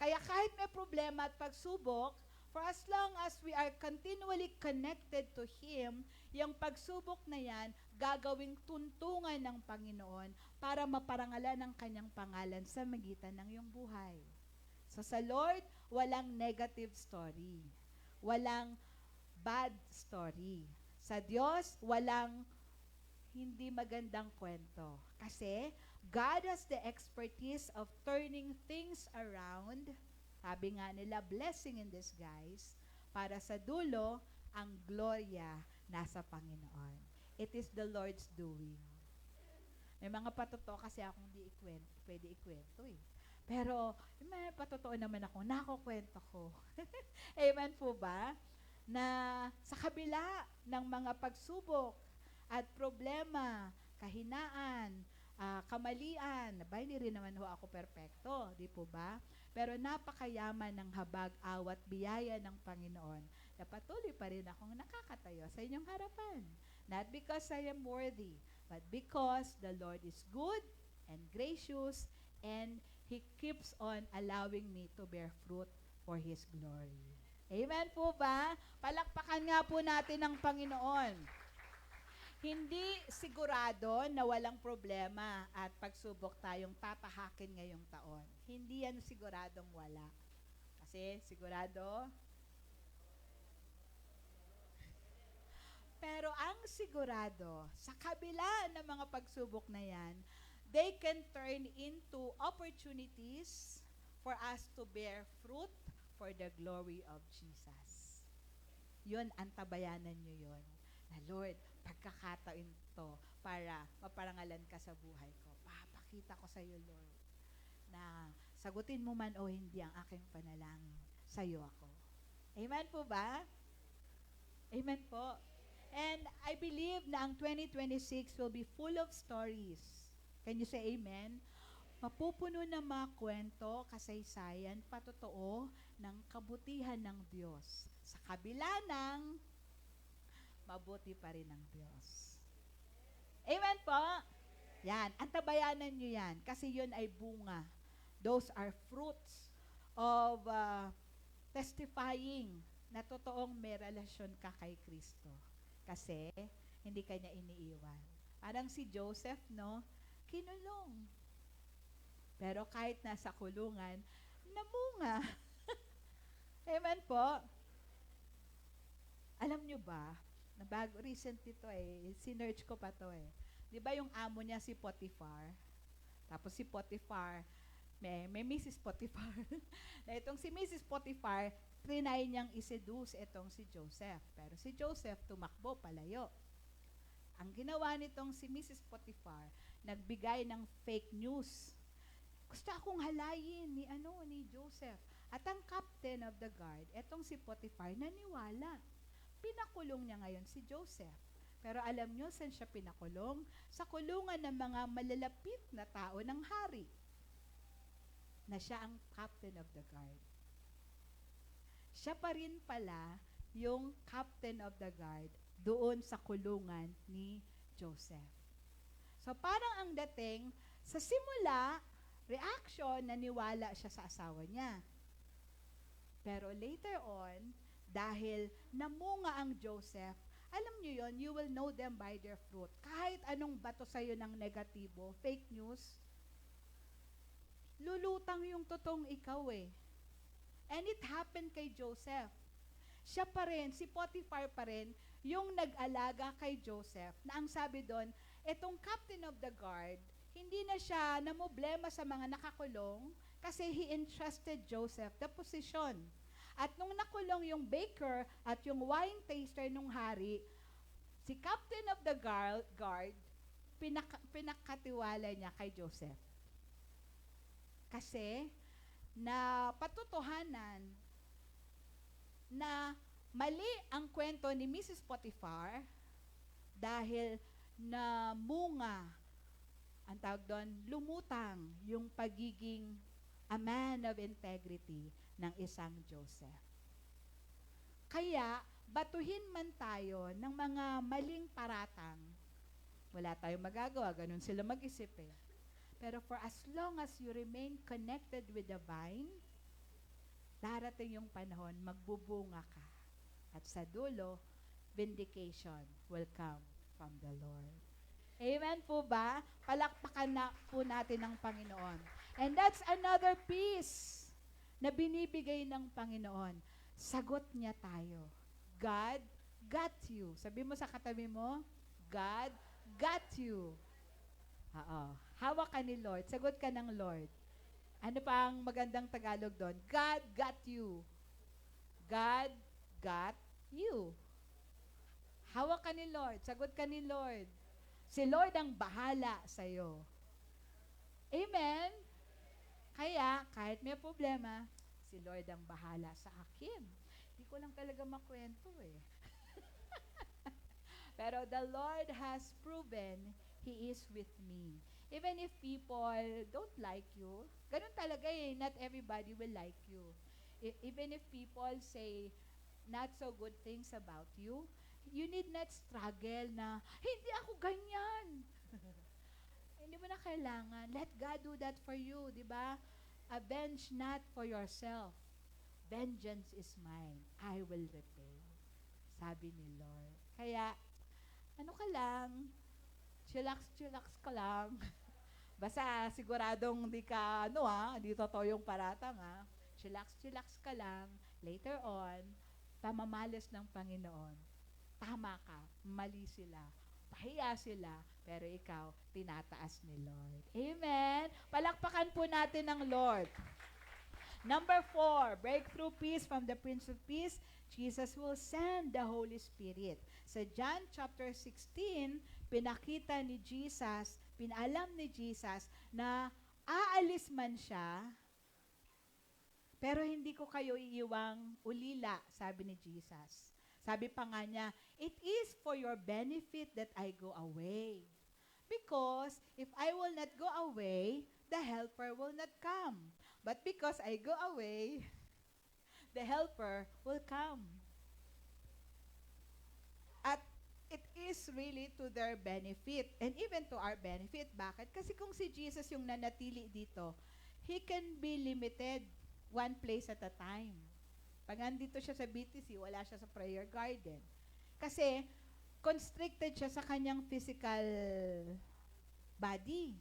Kaya kahit may problema at pagsubok, for as long as we are continually connected to Him, yung pagsubok na yan, gagawing tuntungan ng Panginoon para maparangalan ang Kanyang pangalan sa magitan ng iyong buhay. So sa Lord, walang negative story. Walang bad story. Sa Diyos, walang hindi magandang kwento. Kasi, God has the expertise of turning things around. Sabi nga nila, blessing in disguise. Para sa dulo, ang gloria nasa Panginoon. It is the Lord's doing. May mga patotoo kasi akong pwede ikwento eh. Pero, may patotoo naman ako, nakukwento ko. Amen po ba? Na sa kabila ng mga pagsubok, at problema, kahinaan, kamalian, hindi rin naman ho ako perpekto, di po ba? Pero napakayaman ng habag, awat, biyaya ng Panginoon na patuloy pa rin akong nakakatayo sa inyong harapan. Not because I am worthy, but because the Lord is good and gracious and He keeps on allowing me to bear fruit for His glory. Amen po ba? Palakpakan nga po natin ang Panginoon. Hindi sigurado na walang problema at pagsubok tayong tatahakin ngayong taon. Hindi yan siguradong wala. Kasi sigurado. Pero ang sigurado, sa kabila ng mga pagsubok na yan, they can turn into opportunities for us to bear fruit for the glory of Jesus. Yun, antabayanan nyo yun. Na Lord, pagkakataon to para maparangalan ka sa buhay ko. Papakita ko sa iyo, Lord, na sagutin mo man o hindi ang aking panalangin, sa iyo ako. Amen po ba? Amen po. And I believe na ang 2026 will be full of stories. Can you say amen? Mapupuno ng mga kwento, kasaysayan, patotoo ng kabutihan ng Diyos. Sa kabila ng mabuti pa rin ang Diyos. Amen po? Yan, antabayanan nyo yan kasi yun ay bunga. Those are fruits of testifying na totoong may relasyon ka kay Kristo. Kasi hindi kanya iniiwan. Parang si Joseph, no? Kinulong. Pero kahit nasa kulungan, namunga. Amen po? Alam nyo ba, recent ito sinerch ko pa to Di ba yung amo niya si Potiphar? Tapos si Potiphar, may Mrs. Potiphar. Na itong si Mrs. Potiphar, trinay niyang iseduce itong si Joseph. Pero si Joseph tumakbo palayo. Ang ginawa nitong si Mrs. Potiphar, nagbigay ng fake news. Gusto akong halayin ni Joseph. At ang captain of the guard, etong si Potiphar, naniwala. Pinakulong niya ngayon si Joseph. Pero alam nyo saan siya pinakulong? Sa kulungan ng mga malalapit na tao ng hari. Na siya ang captain of the guard. Siya pa rin pala yung captain of the guard doon sa kulungan ni Joseph. So parang ang dating, sa simula, reaction, naniwala siya sa asawa niya. Pero later on, dahil namunga ang Joseph, alam niyo yon, you will know them by their fruit. Kahit anong bato sa'yo ng negatibo, fake news, lulutang yung totoong ikaw And it happened kay Joseph. Siya pa rin, si Potiphar pa rin, yung nag-alaga kay Joseph, na ang sabi doon, etong captain of the guard, hindi na siya namoblema sa mga nakakulong kasi he entrusted Joseph the position. At nung nakulong yung baker at yung wine taster nung hari, si captain of the guard, pinakatiwala niya kay Joseph. Kasi, na patutuhanan na mali ang kwento ni Mrs. Potiphar dahil namunga, ang tawag doon, lumutang yung pagiging a man of integrity ng isang Joseph. Kaya, batuhin man tayo ng mga maling paratang, wala tayong magagawa, ganun sila mag-isip Pero for as long as you remain connected with the vine, darating yung panahon, magbubunga ka. At sa dulo, vindication will come from the Lord. Amen po ba? Palakpakan na po natin ng Panginoon. And that's another peace na binibigay ng Panginoon. Sagot niya tayo. God got you. Sabi mo sa katabi mo, God got you. Hawak ka ni Lord. Sagot ka ng Lord. Ano pa ang magandang Tagalog doon? God got you. God got you. Hawak ka ni Lord. Sagot ka ni Lord. Si Lord ang bahala sa'yo. Amen? Kaya, kahit may problema, si Lord ang bahala sa akin. Hindi ko lang talaga makwento Pero the Lord has proven He is with me. Even if people don't like you, ganun talaga not everybody will like you. Even if people say not so good things about you, you need not struggle na, hindi ako ganyan. Hindi mo na kailangan. Let God do that for you, di ba? Avenge not for yourself. Vengeance is mine. I will repay. Sabi ni Lord. Kaya, ano ka lang, chillax ka lang. Basta siguradong di ka, hindi totoo yung paratang Chillax ka lang. Later on, pamamalas ng Panginoon. Tama ka, mali sila, pahiya sila, pero ikaw, tinataas ni Lord. Amen? Palakpakan po natin ng Lord. Number 4, breakthrough peace from the Prince of Peace. Jesus will send the Holy Spirit. Sa John chapter 16, pinakita ni Jesus, pinalam ni Jesus na aalis man siya, pero hindi ko kayo iiwang ulila, sabi ni Jesus. Sabi pa nga niya, it is for your benefit that I go away. Because if I will not go away, the helper will not come. But because I go away, the helper will come. At it is really to their benefit and even to our benefit. Bakit? Kasi kung si Jesus yung nanatili dito, He can be limited one place at a time. Pag andito siya sa BTC, wala siya sa prayer garden. Kasi, constricted siya sa kanyang physical body.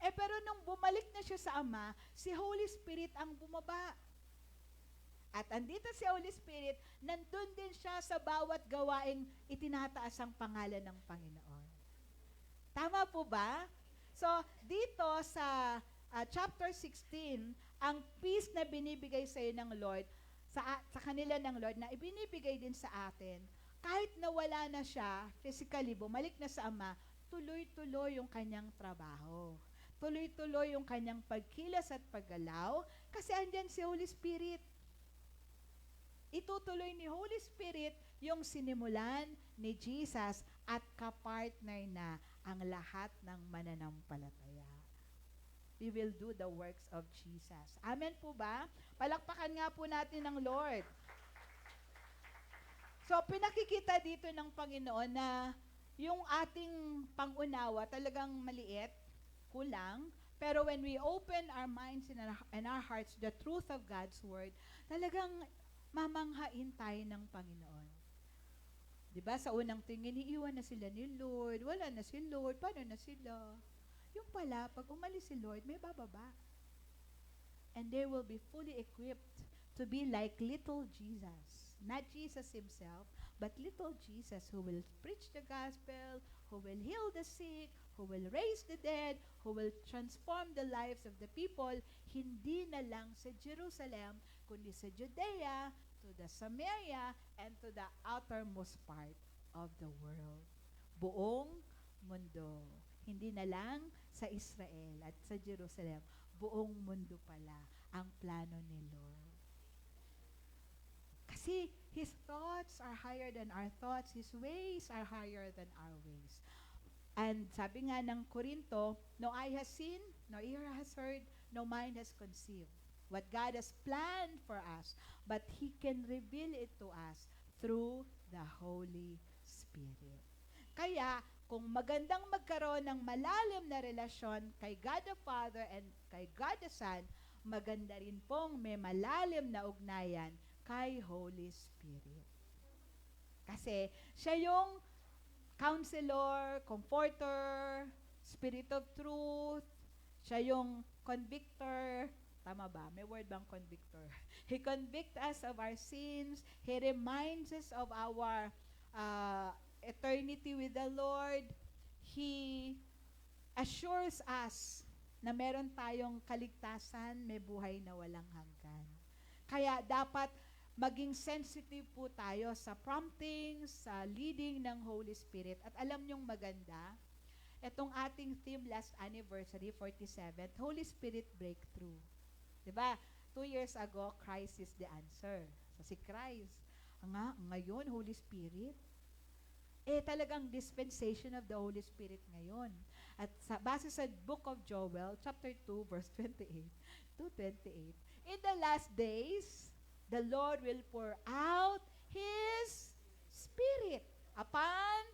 Pero nung bumalik na siya sa Ama, si Holy Spirit ang bumaba. At andito si Holy Spirit, nandun din siya sa bawat gawaing itinataas ang pangalan ng Panginoon. Tama po ba? So, dito sa chapter 16, ang peace na binibigay sa iyo ng Lord, sa kanila ng Lord, na ibinibigay din sa atin, kahit nawala na siya, physically, bumalik na sa Ama, tuloy-tuloy yung kanyang trabaho. Tuloy-tuloy yung kanyang pagkilos at paggalaw, kasi andyan si Holy Spirit. Itutuloy ni Holy Spirit yung sinimulan ni Jesus at kapartner na ang lahat ng mananampalataya. We will do the works of Jesus. Amen po ba? Palakpakan nga po natin ng Lord. So, pinakikita dito ng Panginoon na yung ating pangunawa talagang maliit, kulang, pero when we open our minds and our hearts to the truth of God's Word, talagang mamanghain tayo ng Panginoon. Diba, sa unang tingin, iiwan na sila ni Lord, wala na si Lord, paano na sila? Yung pala, pag umalis si Lord, may bababa. And they will be fully equipped to be like little Jesus. Not Jesus himself, but little Jesus who will preach the gospel, who will heal the sick, who will raise the dead, who will transform the lives of the people, hindi na lang sa Jerusalem, kundi sa Judea, to the Samaria, and to the outermost part of the world. Buong mundo. Hindi na lang sa Israel at sa Jerusalem. Buong mundo pala ang plano ni Lord. Kasi His thoughts are higher than our thoughts. His ways are higher than our ways. And sabi nga ng Korinto, no eye has seen, no ear has heard, no mind has conceived what God has planned for us, but He can reveal it to us through the Holy Spirit. Kaya, kung magandang magkaroon ng malalim na relasyon kay God the Father and kay God the Son, maganda rin pong may malalim na ugnayan kay Holy Spirit. Kasi, siya yung counselor, comforter, spirit of truth, siya yung convictor. Tama ba? May word bang convictor? He convicts us of our sins. He reminds us of our eternity with the Lord. He assures us na meron tayong kaligtasan, may buhay na walang hanggan. Kaya dapat maging sensitive po tayo sa promptings, sa leading ng Holy Spirit. At alam nyong maganda, itong ating theme last anniversary, 47th, Holy Spirit Breakthrough. Diba? 2 years ago, Christ is the answer. So, si Christ. Ngayon, Holy Spirit. Talagang dispensation of the Holy Spirit ngayon. At base sa Book of Joel, chapter 2, verse 28 to 28, in the last days, the Lord will pour out His Spirit upon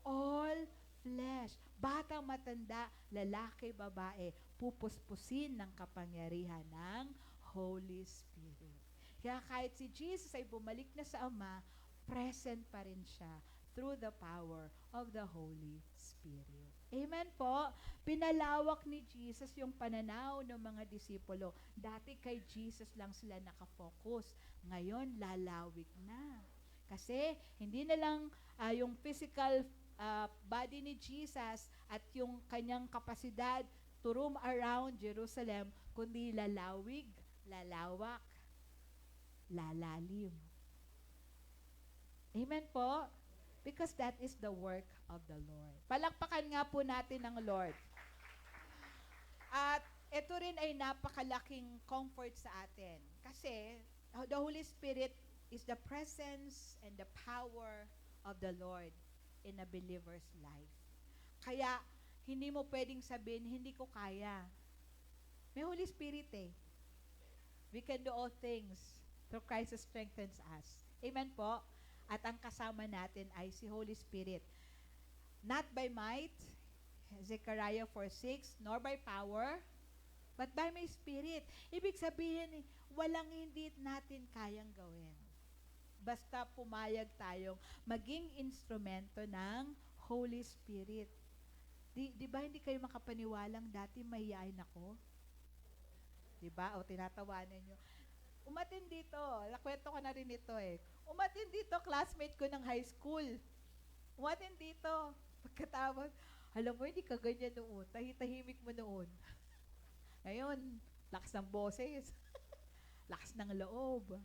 all flesh. Batang matanda, lalaki, babae, pupuspusin ng kapangyarihan ng Holy Spirit. Kaya kahit si Jesus ay bumalik na sa Ama, present pa rin siya through the power of the Holy Spirit. Amen po. Pinalawak ni Jesus yung pananaw ng mga disipulo. Dati kay Jesus lang sila nakafocus. Ngayon, lalawig na. Kasi hindi na lang yung physical body ni Jesus at yung kanyang kapasidad to roam around Jerusalem, kundi lalawig, lalawak, lalalim. Amen po? Because that is the work of the Lord. Palakpakan nga po natin ang Lord. At ito rin ay napakalaking comfort sa atin. Kasi the Holy Spirit is the presence and the power of the Lord in a believer's life. Kaya, hindi mo pwedeng sabihin, hindi ko kaya. May Holy Spirit eh. We can do all things through Christ who strengthens us. Amen po? At ang kasama natin ay si Holy Spirit. Not by might, Zechariah 4:6, nor by power, but by my Spirit. Ibig sabihin, walang hindi natin kayang gawin. Basta pumayag tayong maging instrumento ng Holy Spirit. Di ba hindi kayo makapaniwalang dati mahihain ako? Di ba? O tinatawanan nyo. Umatin dito. Nakwento ko na rin ito eh. Umatin dito, classmate ko ng high school. Umatin dito. Pagkatapos, alam mo, hindi ka ganyan noon. Tahimik mo noon. Ngayon, lakas ng boses. Lakas ng loob.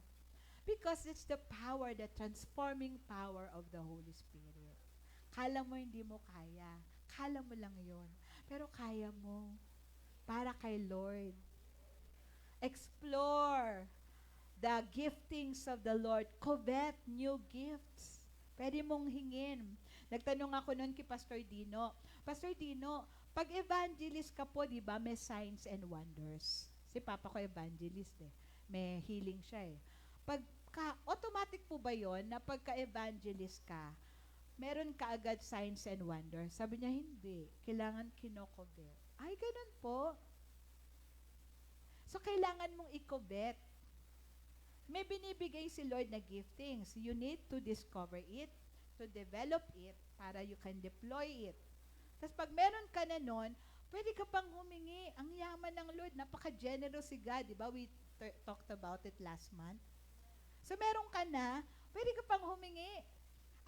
Because it's the power, the transforming power of the Holy Spirit. Kala mo hindi mo kaya. Kala mo lang yon. Pero kaya mo. Para kay Lord. Explore the giftings of the Lord. Covet new gifts. Pwede mong hingin. Nagtanong ako noon kay Pastor Dino. Pastor Dino, pag evangelist ka po, di ba, may signs and wonders. Si Papa ko evangelist eh. May healing siya eh. Automatic po ba yon na pagka-evangelist ka, meron ka agad signs and wonders? Sabi niya, hindi. Kailangan kinocovet. Ay, ganun po. So, kailangan mong i-covet. May binibigay si Lord na giftings. You need to discover it, to develop it, para you can deploy it. Tapos pag meron ka na nun, pwede ka pang humingi. Ang yaman ng Lord, napaka-generous si God. Diba? We talked about it last month. So meron ka na, pwede ka pang humingi.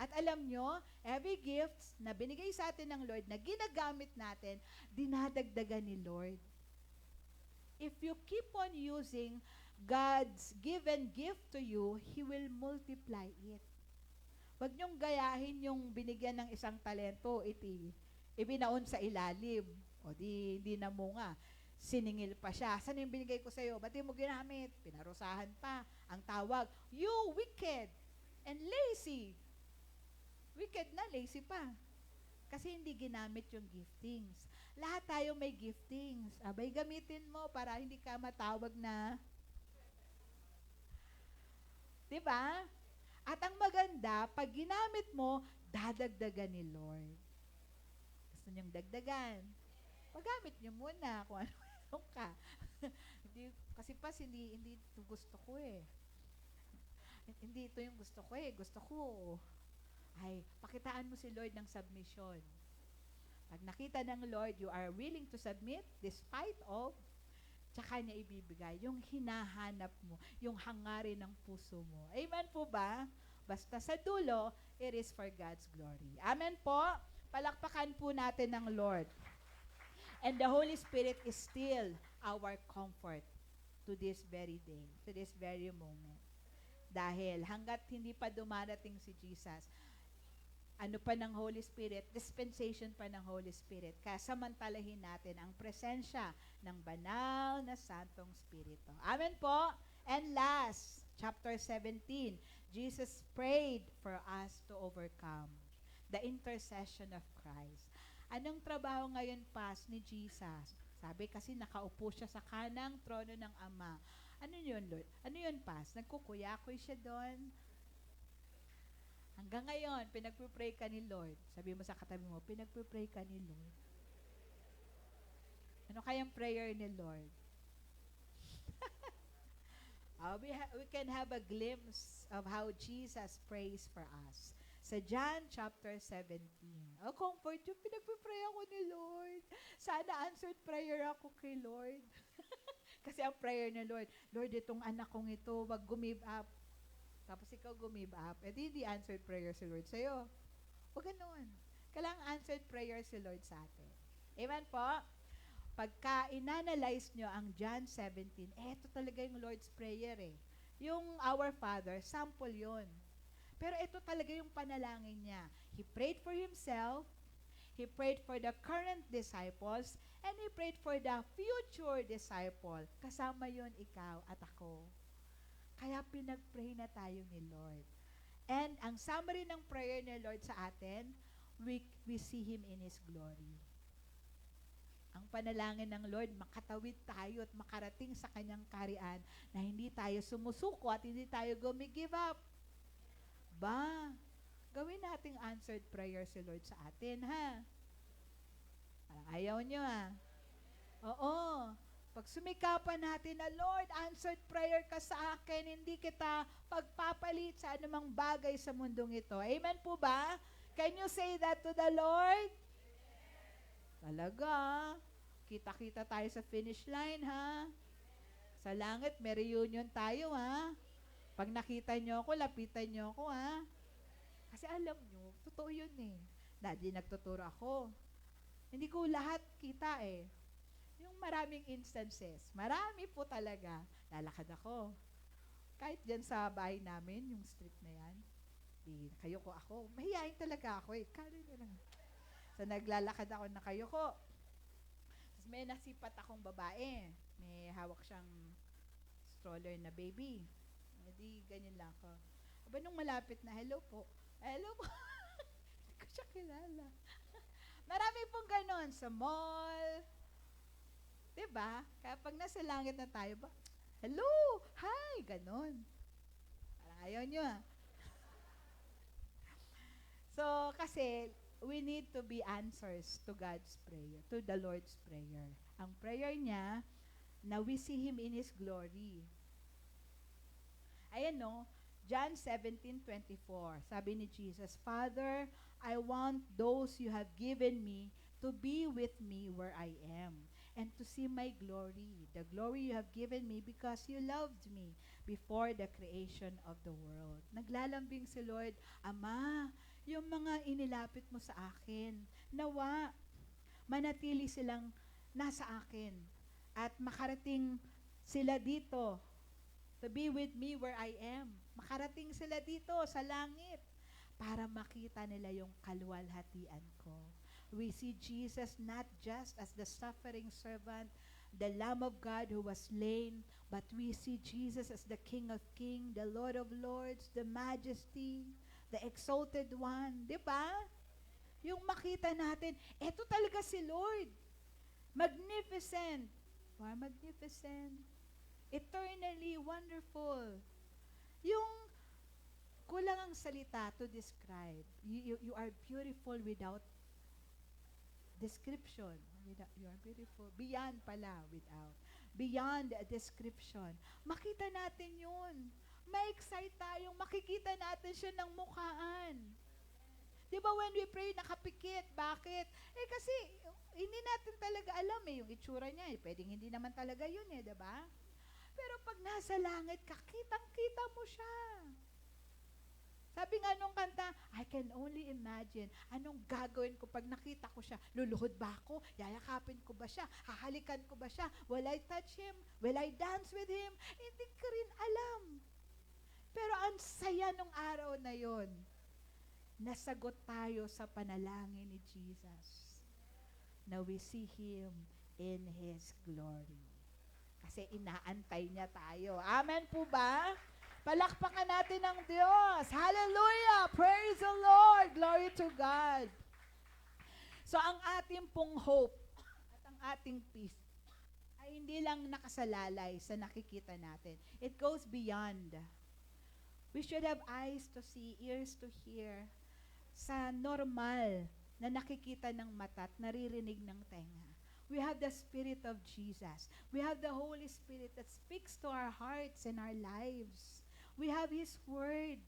At alam nyo, every gift na binigay sa atin ng Lord, na ginagamit natin, dinadagdagan ni Lord. If you keep on using God's given gift to you, He will multiply it. Huwag niyong gayahin yung binigyan ng isang talento, ibinaon sa ilalim. O di namunga. Siningil pa siya. Saan yung binigay ko sa'yo? Ba't di mo ginamit? Pinarusahan pa. Ang tawag, you wicked and lazy. Wicked na, lazy pa. Kasi hindi ginamit yung giftings. Lahat tayo may giftings. Abay, gamitin mo para hindi ka matawag na. Diba? At ang maganda, pag ginamit mo, dadagdagan ni Lord. Gusto niyong dagdagan? Paggamit niyo muna kung ano ka. Hindi, kasi hindi ito gusto ko eh. Hindi ito yung gusto ko eh. Gusto ko, pakitaan mo si Lord ng submission. Pag nakita ng Lord, you are willing to submit despite of, tsaka niya ibibigay yung hinahanap mo, yung hangarin ng puso mo. Amen po ba? Basta sa dulo, it is for God's glory. Amen po? Palakpakan po natin ng Lord. And the Holy Spirit is still our comfort to this very day, to this very moment. Dahil hanggat hindi pa dumarating si Jesus, ano pa ng Holy Spirit, dispensation pa ng Holy Spirit, kaya samantalahin natin ang presensya ng banal na Santong Espiritu. Amen po? And last, chapter 17, Jesus prayed for us to overcome the intercession of Christ. Anong trabaho ngayon pas ni Jesus? Sabi kasi nakaupo siya sa kanang trono ng Ama. Ano yun, Lord? Ano yun pas? Nagkukuyakoy siya doon? Hanggang ngayon, pinagpupray ka ni Lord. Sabi mo sa katabi mo, pinagpupray ka ni Lord. Ano kayang prayer ni Lord? We can have a glimpse of how Jesus prays for us. Sa John chapter 17. Comfort yung pinagpipray ako ni Lord. Sana answered prayer ako kay Lord. Kasi ang prayer ni Lord, Lord, itong anak kong ito, wag give up. Tapos ikaw give up. Hindi answered prayer si Lord sa'yo. Huwag ganun. Kailangan answered prayer si Lord sa atin. Amen po? Pagka inanalyze nyo ang John 17, ito talaga yung Lord's Prayer eh. Yung Our Father, sample yon. Pero ito talaga yung panalangin niya. He prayed for himself, he prayed for the current disciples, and he prayed for the future disciple. Kasama yon ikaw at ako. Kaya pinag-pray na tayo ni Lord. And ang summary ng prayer ni Lord sa atin, we see Him in His glory. Ang panalangin ng Lord, makatawid tayo at makarating sa Kanyang kaharian na hindi tayo sumusuko at hindi tayo give up. Gawin nating answered prayer si Lord sa atin, ha? Parang ayaw nyo, ha? Oo. Pag sumikapan natin na, Lord, answered prayer ka sa akin, hindi kita pagpapalit sa anumang bagay sa mundong ito. Amen po ba? Can you say that to the Lord? Talaga. Kita-kita tayo sa finish line, ha? Sa langit, may reunion tayo, ha? Pag nakita nyo ako, lapitan nyo ako, ha? Kasi alam nyo, totoo yun eh. Dati nagtuturo ako. Hindi ko lahat kita eh. Yung maraming instances, marami po talaga. Lalakad ako. Kahit dyan sa bahay namin, yung street na yan, di kayo ko ako. Mahihayin talaga ako eh. Kala nyo lang. So naglalakad ako na kayo ko. Tapos may nasipat akong babae. May hawak siyang stroller na baby. Di ganyan lang ako. Aba nung malapit na, hello po. Hello po. Hindi ko siya kilala. Marami pong ganon sa mall. Diba? Kaya pag nasa langit na tayo ba, hello, hi, ganon. Parang ayaw nyo ah. So, kasi, we need to be answers to God's prayer, to the Lord's prayer. Ang prayer niya, na we see Him in His glory. Ayan no, John 17:24, sabi ni Jesus, Father, I want those you have given me to be with me where I am, and to see my glory, the glory you have given me because you loved me before the creation of the world. Naglalambing si Lord, Ama, yung mga inilapit mo sa akin, nawa, manatili silang nasa akin at makarating sila dito, to be with me where I am. Makarating sila dito sa langit para makita nila yung kaluwalhatian ko. We see Jesus not just as the suffering servant, the Lamb of God who was slain, but we see Jesus as the King of Kings, the Lord of Lords, the Majesty, the Exalted One. Di ba? Yung makita natin, eto talaga si Lord. Magnificent. Wow, magnificent. Eternally wonderful. Yung kulang ang salita to describe. You are beautiful without description. You are beautiful. Beyond pala, without. Beyond description. Makita natin yun. Ma-excite tayong makikita natin siya ng mukhaan. Di ba when we pray, nakapikit? Bakit? Eh kasi, hindi natin talaga alam eh, yung itsura niya. Eh. Pwedeng hindi naman talaga yun eh, di ba? Pero pag nasa langit ka, kitang-kita mo siya. Sabi nga nung kanta, I can only imagine anong gagawin ko pag nakita ko siya. Luluhod ba ako? Yayakapin ko ba siya? Hahalikan ko ba siya? Will I touch Him? Will I dance with Him? Hindi ko rin alam. Pero ang saya nung araw na yon, nasagot tayo sa panalangin ni Jesus na we see Him in His glory. Kasi inaantay niya tayo. Amen po ba? Palakpakan natin ang Diyos. Hallelujah! Praise the Lord! Glory to God! So, ang ating pong hope at ang ating peace ay hindi lang nakasalalay sa nakikita natin. It goes beyond. We should have eyes to see, ears to hear, sa normal na nakikita ng mata at naririnig ng tenga. We have the Spirit of Jesus. We have the Holy Spirit that speaks to our hearts and our lives. We have His Word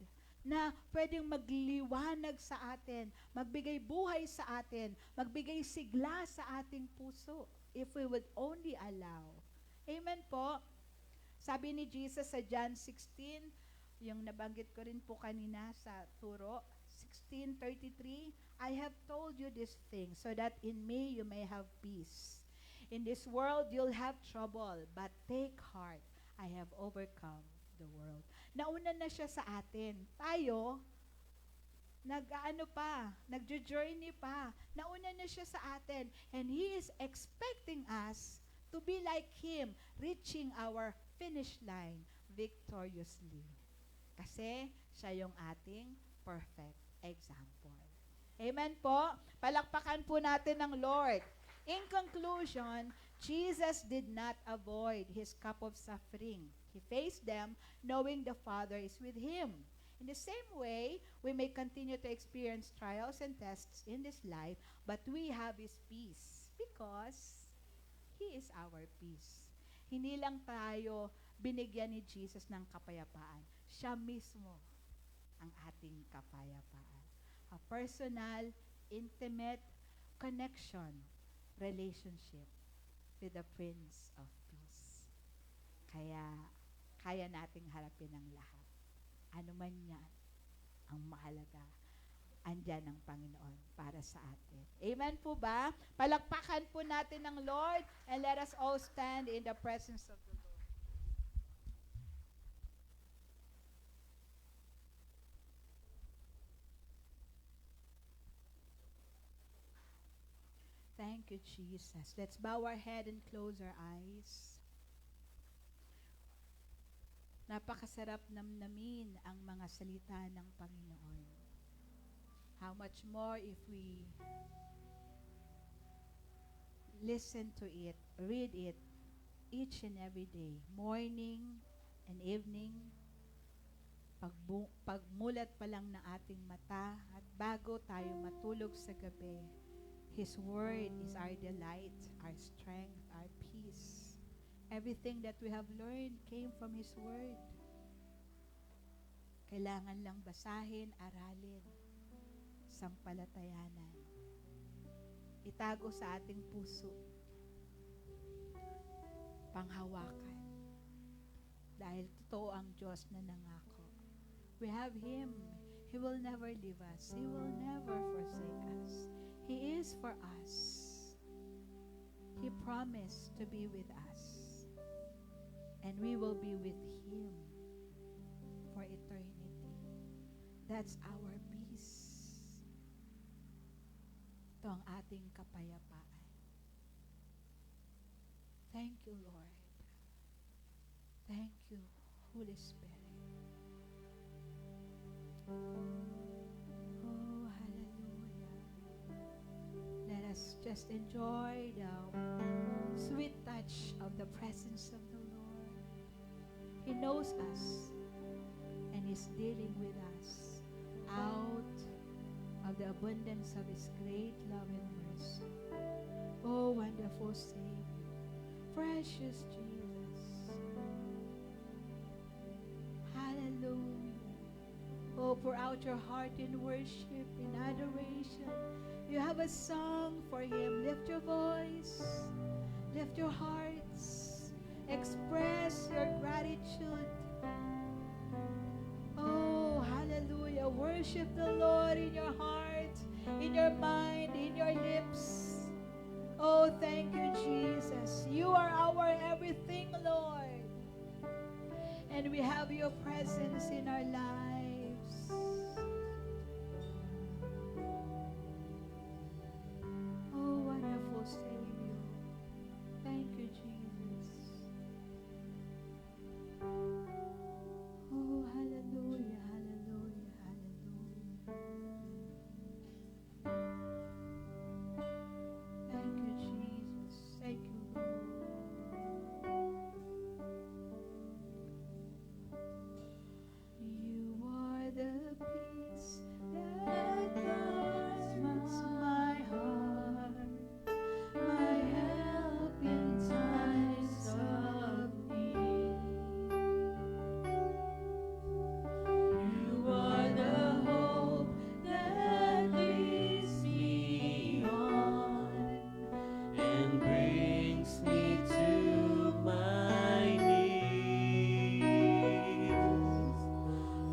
na pwedeng magliwanag sa atin, magbigay buhay sa atin, magbigay sigla sa ating puso if we would only allow. Amen po? Sabi ni Jesus sa John 16, yung nabanggit ko rin po kanina sa turo, 16:33, I have told you this thing so that in me you may have peace. In this world you'll have trouble, but take heart, I have overcome the world. Nauna na siya sa atin. Tayo, nagjo-journey pa. Nauna na siya sa atin. And He is expecting us to be like Him, reaching our finish line victoriously. Kasi siya yung ating perfect example. Amen po? Palakpakan po natin ng Lord. In conclusion, Jesus did not avoid His cup of suffering. He faced them knowing the Father is with Him. In the same way, we may continue to experience trials and tests in this life, but we have His peace because He is our peace. Hindi lang tayo binigyan ni Jesus ng kapayapaan. Siya mismo ang ating kapayapaan. A personal, intimate connection, relationship with the Prince of Peace. Kaya, kaya nating harapin ang lahat. Ano man yan, ang mahalaga, andyan ang Panginoon para sa atin. Amen po ba? Palakpakan po natin ang Lord and let us all stand in the presence of the Lord. Thank you, Jesus. Let's bow our head and close our eyes. Napakasarap namnamin ang mga salita ng Panginoon. How much more if we listen to it, read it each and every day, morning and evening, pagmulat pa lang ng ating mata at bago tayo matulog sa gabi, His Word is our delight, our strength, our peace. Everything that we have learned came from His Word. Kailangan lang basahin, aralin, sampalatayanan. Itago sa ating puso. Panghawakan. Dahil totoo ang Diyos na nangako. We have Him. He will never leave us. He will never forsake us. He is for us. He promised to be with us. And we will be with Him for eternity. That's our peace. Ito ang ating kapayapaan. Thank you, Lord. Thank you, Holy Spirit. Oh, hallelujah. Let us just enjoy the sweet touch of the presence of the Lord. He knows us and is dealing with us out of the abundance of His great love and mercy. Oh, wonderful Savior, precious Jesus. Hallelujah. Oh, pour out your heart in worship, in adoration. You have a song for Him. Lift your voice. Lift your hearts. Express your gratitude. Oh, hallelujah. Worship the Lord in your heart, in your mind, in your lips. Oh, thank you, Jesus. You are our everything, Lord. And we have your presence in our lives. Oh, wonderful Savior. Thank you, Jesus. Oh, hallelujah, hallelujah, hallelujah. Thank you, Jesus. Thank you, Lord. You are the peace that guards my heart, my help in times of need. You are the hope that leads me on and brings me to my knees.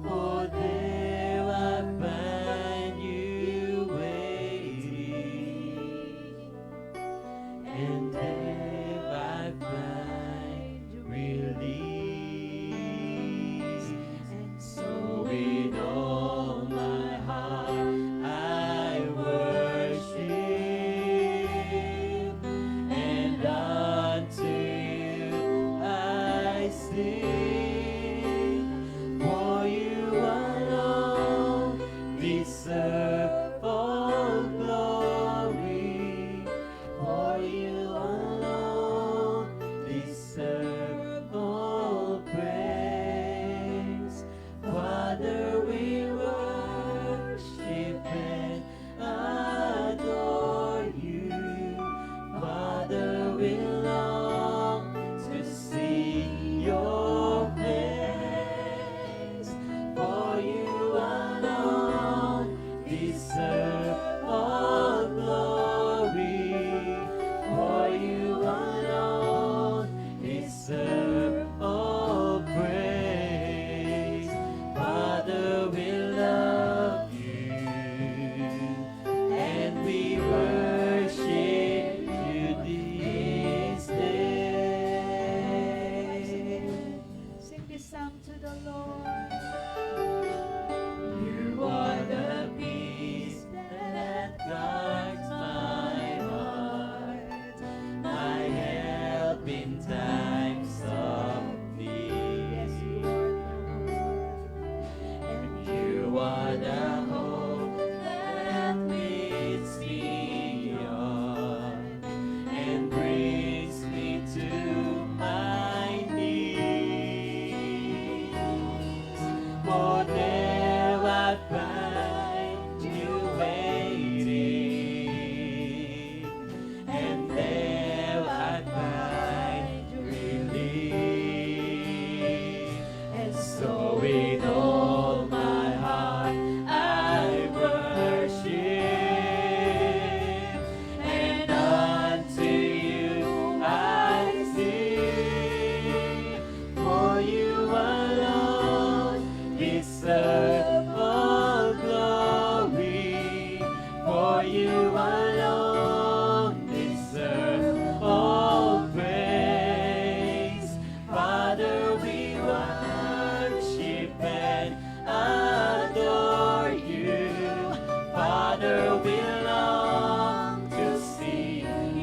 For there I find you waiting, and there I find release. And so with all my heart I worship, and unto you I sing. For you alone deserve all glory. For you alone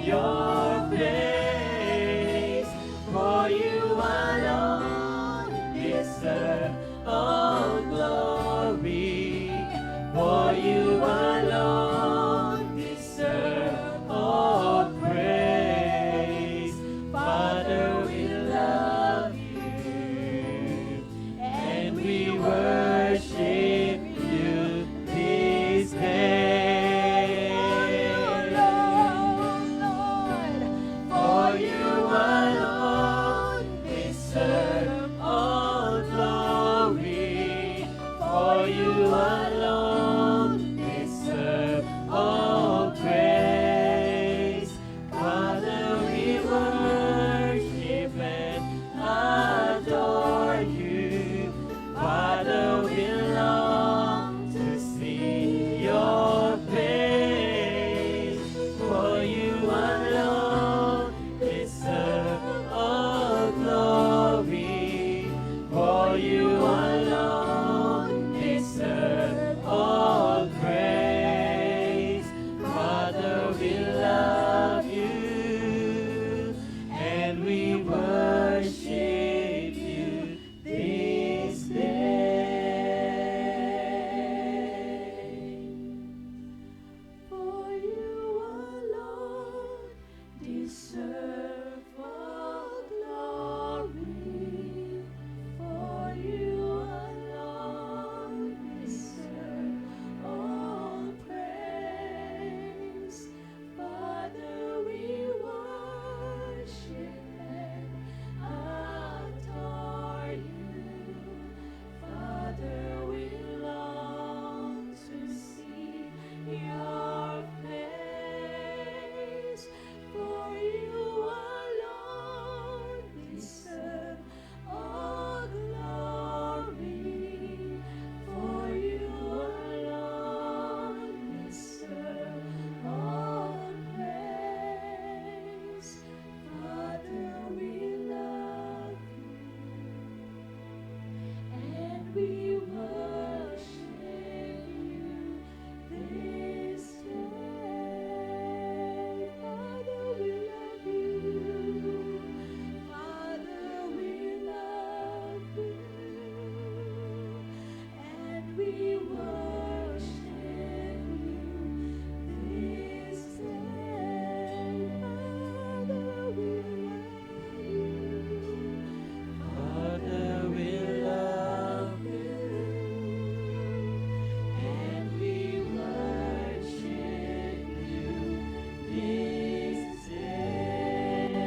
your face. For you alone deserve all glory. For you alone deserve all praise. Father, we love you, and we worship you this day. For you alone deserve all glory. For you alone deserve all praise. Father, we worship and adore you. Father, we long to see your face. For you alone deserve all glory. For you alone deserve all praise. Father, we love you, and we worship you this day. For you alone deserve all glory. For you alone deserve all praise. Father, we worship and adore you. Father, we long to see your face. For you alone deserve all glory. For you alone deserve all praise. Father, we love you, and we worship you this day. Father, we love you. Father, we love you, and we worship you this day. Father, we love you. Father, we love you, and we worship you this day.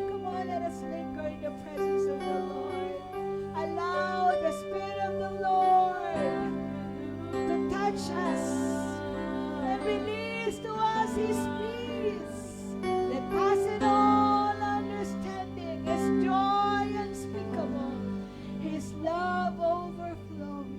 Come on, let us linger in the presence of the Lord. Allow the Spirit of the Lord to touch us and release to us His peace that passes all understanding, His joy unspeakable, His love overflowing.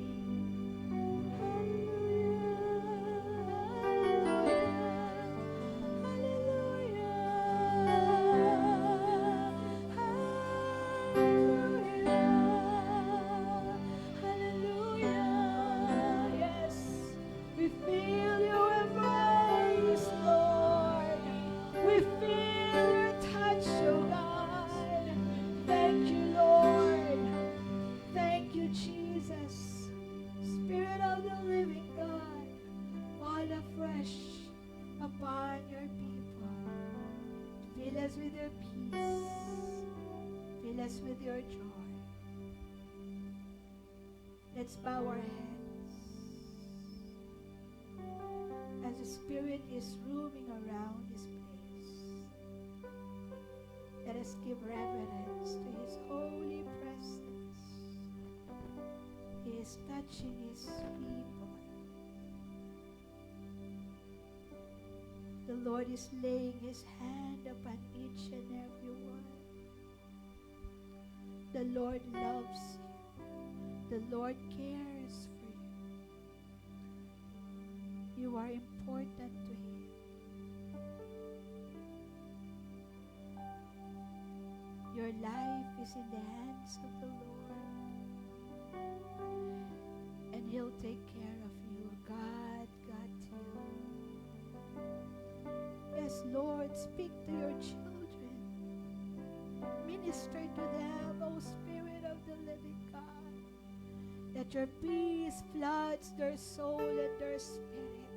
Hallelujah. Yes, we feel your embrace, Lord. We feel your touch, oh God. Thank you, Lord. Thank you, Jesus. Spirit of the living God, fall afresh upon your people. Fill us with your peace. Fill us with your joy. Let's bow our heads as the Spirit is roaming around this place. Let us give reverence to His holy presence. He is touching His people. The Lord is laying His hand upon each and every one. The Lord loves you. The Lord cares for you. You are important to Him. Your life is in the hands of the Lord. And He'll take care of you. God got you. Yes, Lord, speak to your children. Minister to them, O Spirit of the living God. That your peace floods their soul and their spirit.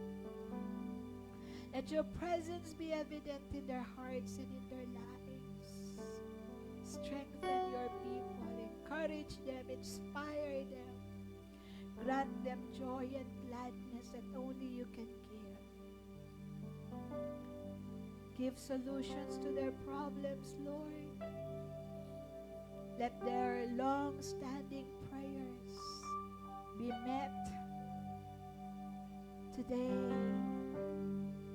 Let your presence be evident in their hearts and in their lives. Strengthen your people, encourage them, inspire them. Grant them joy and gladness that only you can give. Give solutions to their problems, Lord. Let their long-standing prayers be met today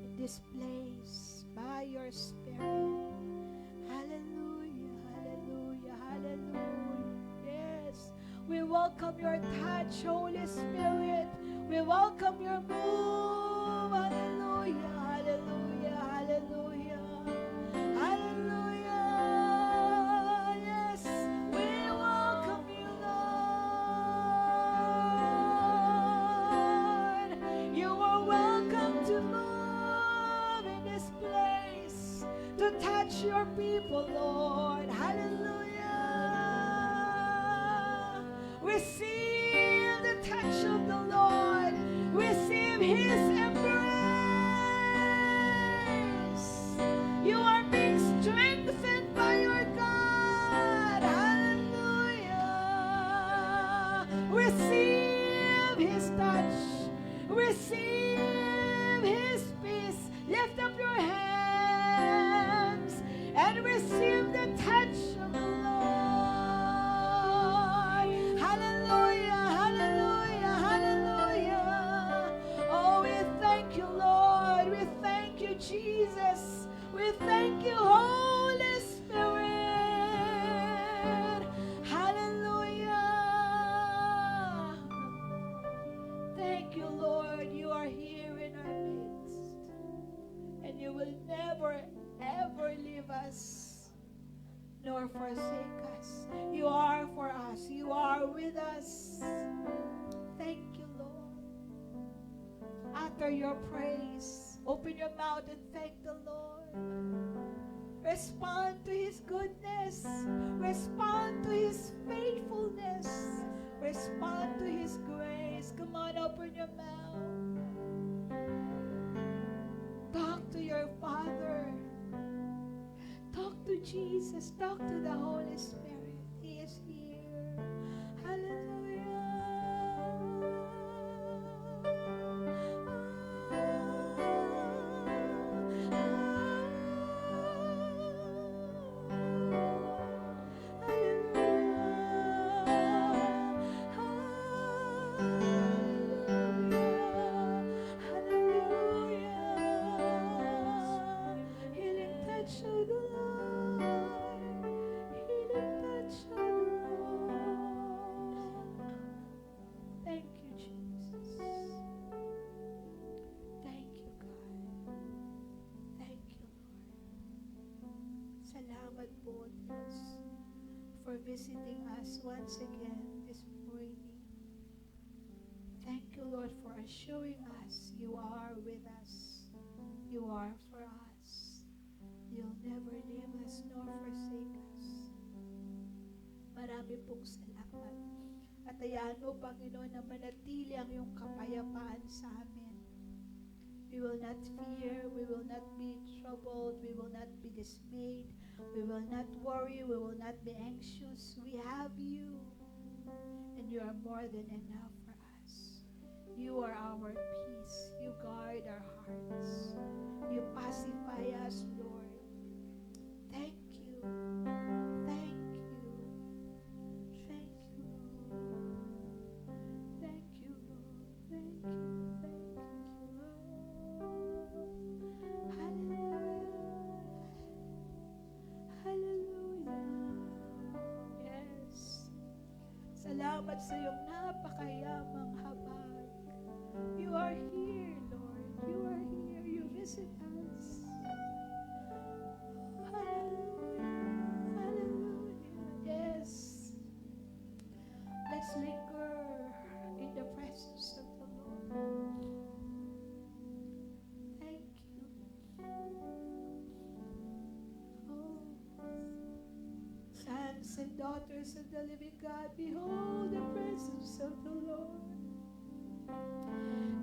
in this place by your Spirit. Hallelujah, hallelujah, hallelujah. Yes, we welcome your touch, Holy Spirit. We welcome your move. Hallelujah, hallelujah, hallelujah. Hallelujah. Yes, we welcome you, Lord. You are welcome to move in this place, to touch your people, Lord. Hallelujah. Receive the touch of the Lord. Receive His embrace. You are being strengthened by your God. Hallelujah. Receive His touch. Receive His peace. Lift up your hands and receive the touch of the Lord. Hallelujah, hallelujah, hallelujah. Oh, we thank you, Lord. We thank you, Jesus. We thank you, Holy Spirit. Hallelujah. Thank you, Lord. You are here in our midst. And you will never, ever leave us nor forsake us. You are for us. You are with us. Thank you, Lord. Utter your praise. Open your mouth and thank the Lord. Respond to His goodness. Respond to His faithfulness. Respond to His grace. Come on, open your mouth. Talk to your Father. Talk to Jesus. Talk to the Holy Spirit. He is here. Hallelujah. Thank you, Jesus. Thank you, God. Thank you, Lord. Salamat po, Diyos, for visiting us once again this morning. Thank you, Lord, for assuring us you are with us. You are for us. You'll never leave us nor forsake us. Marami pong salamat. At hayaan mo, Panginoon, na manatili ang iyong kapayapaan sa amin. We will not fear, we will not be troubled, we will not be dismayed, we will not worry, we will not be anxious. We have you, and you are more than enough for us. You are our peace. You guard our hearts. You pacify us, Lord. Thank you. Thank you. Thank you, Lord. Thank you, Lord. Thank you. Thank you, Lord. Hallelujah. Hallelujah. Yes. Salamat sa iyong napakayamang habag. You are here, Lord. You are here. You visit us. Hallelujah. Hallelujah. Yes. Let's linger in the presence of the Lord. Thank you. Oh. Sons and daughters of the living God, behold the presence of the Lord.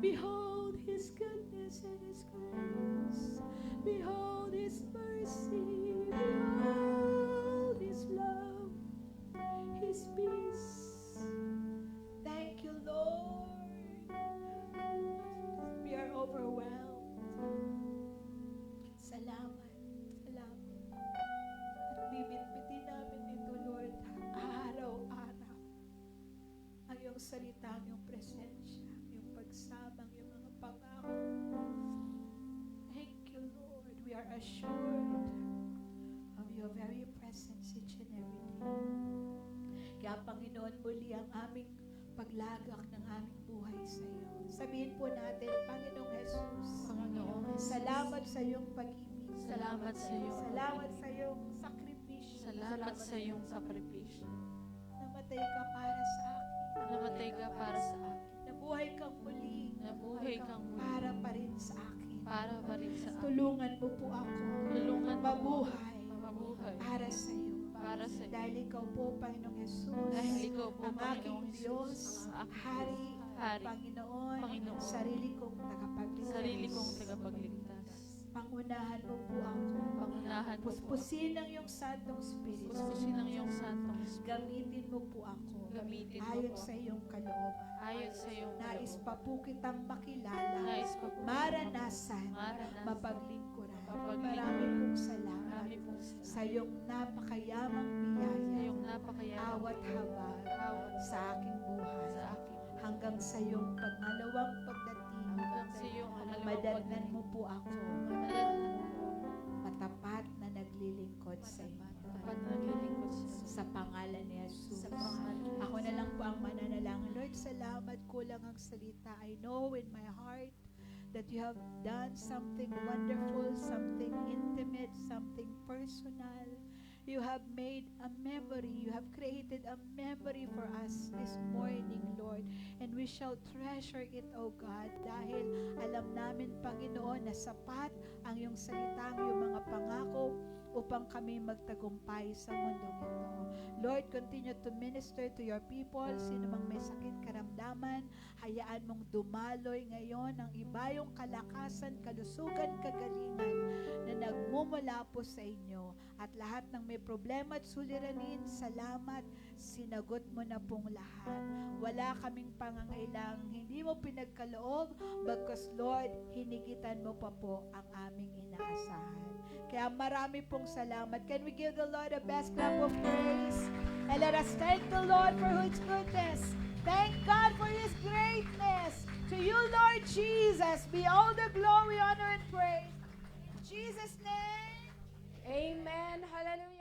Behold His goodness and His grace. Behold His mercy. Behold His love, His peace. Thank you, Lord. We are overwhelmed. Salamat. Salamat. At bibit-bitin namin ito, Lord, araw-araw. Ang iyong salita, ang iyong presensya, ang iyong pagsama, ang iyong mga pangako. Thank you, Lord. We are assured of your very presence each and every day. Kaya, Panginoon, muli ang aming paglagak ng aming buhay sa iyo. Sabihin po natin, Panginoong Jesus, Panginoong Jesus, salamat sa iyong pag-ibig. salamat sa iyo. Salamat sa iyong sakripisyo. Salamat sa iyong sakripisyo. Namatay ka para sa akin. Namatay ka para sa akin. Nabuhay kang muli. Nabuhay kang muli Para pa rin sa akin. para pa rin sa akin. Tulungan mo po ako. Tulungan mo mabuhay mabuhay para sa iyo. para sa iyo. Dahil ikaw po, Panginoong Jesus, Dahil ikaw po, ang aking Panginoong Diyos, Jesus, ang aking Hari, Hari, Panginoon, Panginoon, sarili kong tagapagligtas. sarili kong tagapagligtas. Pangunahan mo po ako. Pangunahan mo po. Puspusin ang iyong Santong Espiritu. Puspusin ang iyong santong Espiritu. Gamitin mo po ako. Gamitin mo Ayon po sa iyong kalooban. ayon sa iyong Nais kalooban. pa po kitang makilala. Nais pa po Maranasan. maranasan, Mapaglingkuran. mapaglingkuran. Marami pong salamat Marami pong salamat sa iyong napakayamang sa biyaya. iyong napakayamang Awat habag awat sa aking buhay. sa akin. Hanggang sa iyong pangalawang pagdating. Hanggang sa iyong pangalawang Madatnan mo po ako. Madatnan mo po ako. Matapat na naglilingkod sa iyo. Tapat na naglilingkod sa iyo. Sa pangalan ni Jesus. Sa pangalan ni Ako na lang po ang mananalangin. Lord, salamat, kulang ang salita. I know in my heart that you have done something wonderful, something intimate, something personal. You have made a memory. You have created a memory for us this morning, Lord. And we shall treasure it, O God, dahil alam namin, Panginoon, na sapat ang iyong salita, ang iyong mga pangako upang kami magtagumpay sa mundong ito. Lord, continue to minister to your people. Sino mang may sakit, karamdaman, hayaan mong dumaloy ngayon ang ibayong kalakasan, kalusugan, kagalingan na nagmumula po sa inyo. At lahat ng may problema at suliranin, salamat, sinagot mo na pong lahat. Wala kaming pangangailangang hindi mo pinagkaloob, bagkus Lord, hinigitan mo pa po ang aming inaasahan. Kaya marami pong salamat. Can we give the Lord a best clap of praise? And let us thank the Lord for His goodness. Thank God for His greatness. To you, Lord Jesus, be all the glory, honor, and praise. In Jesus' name. Amen. Hallelujah.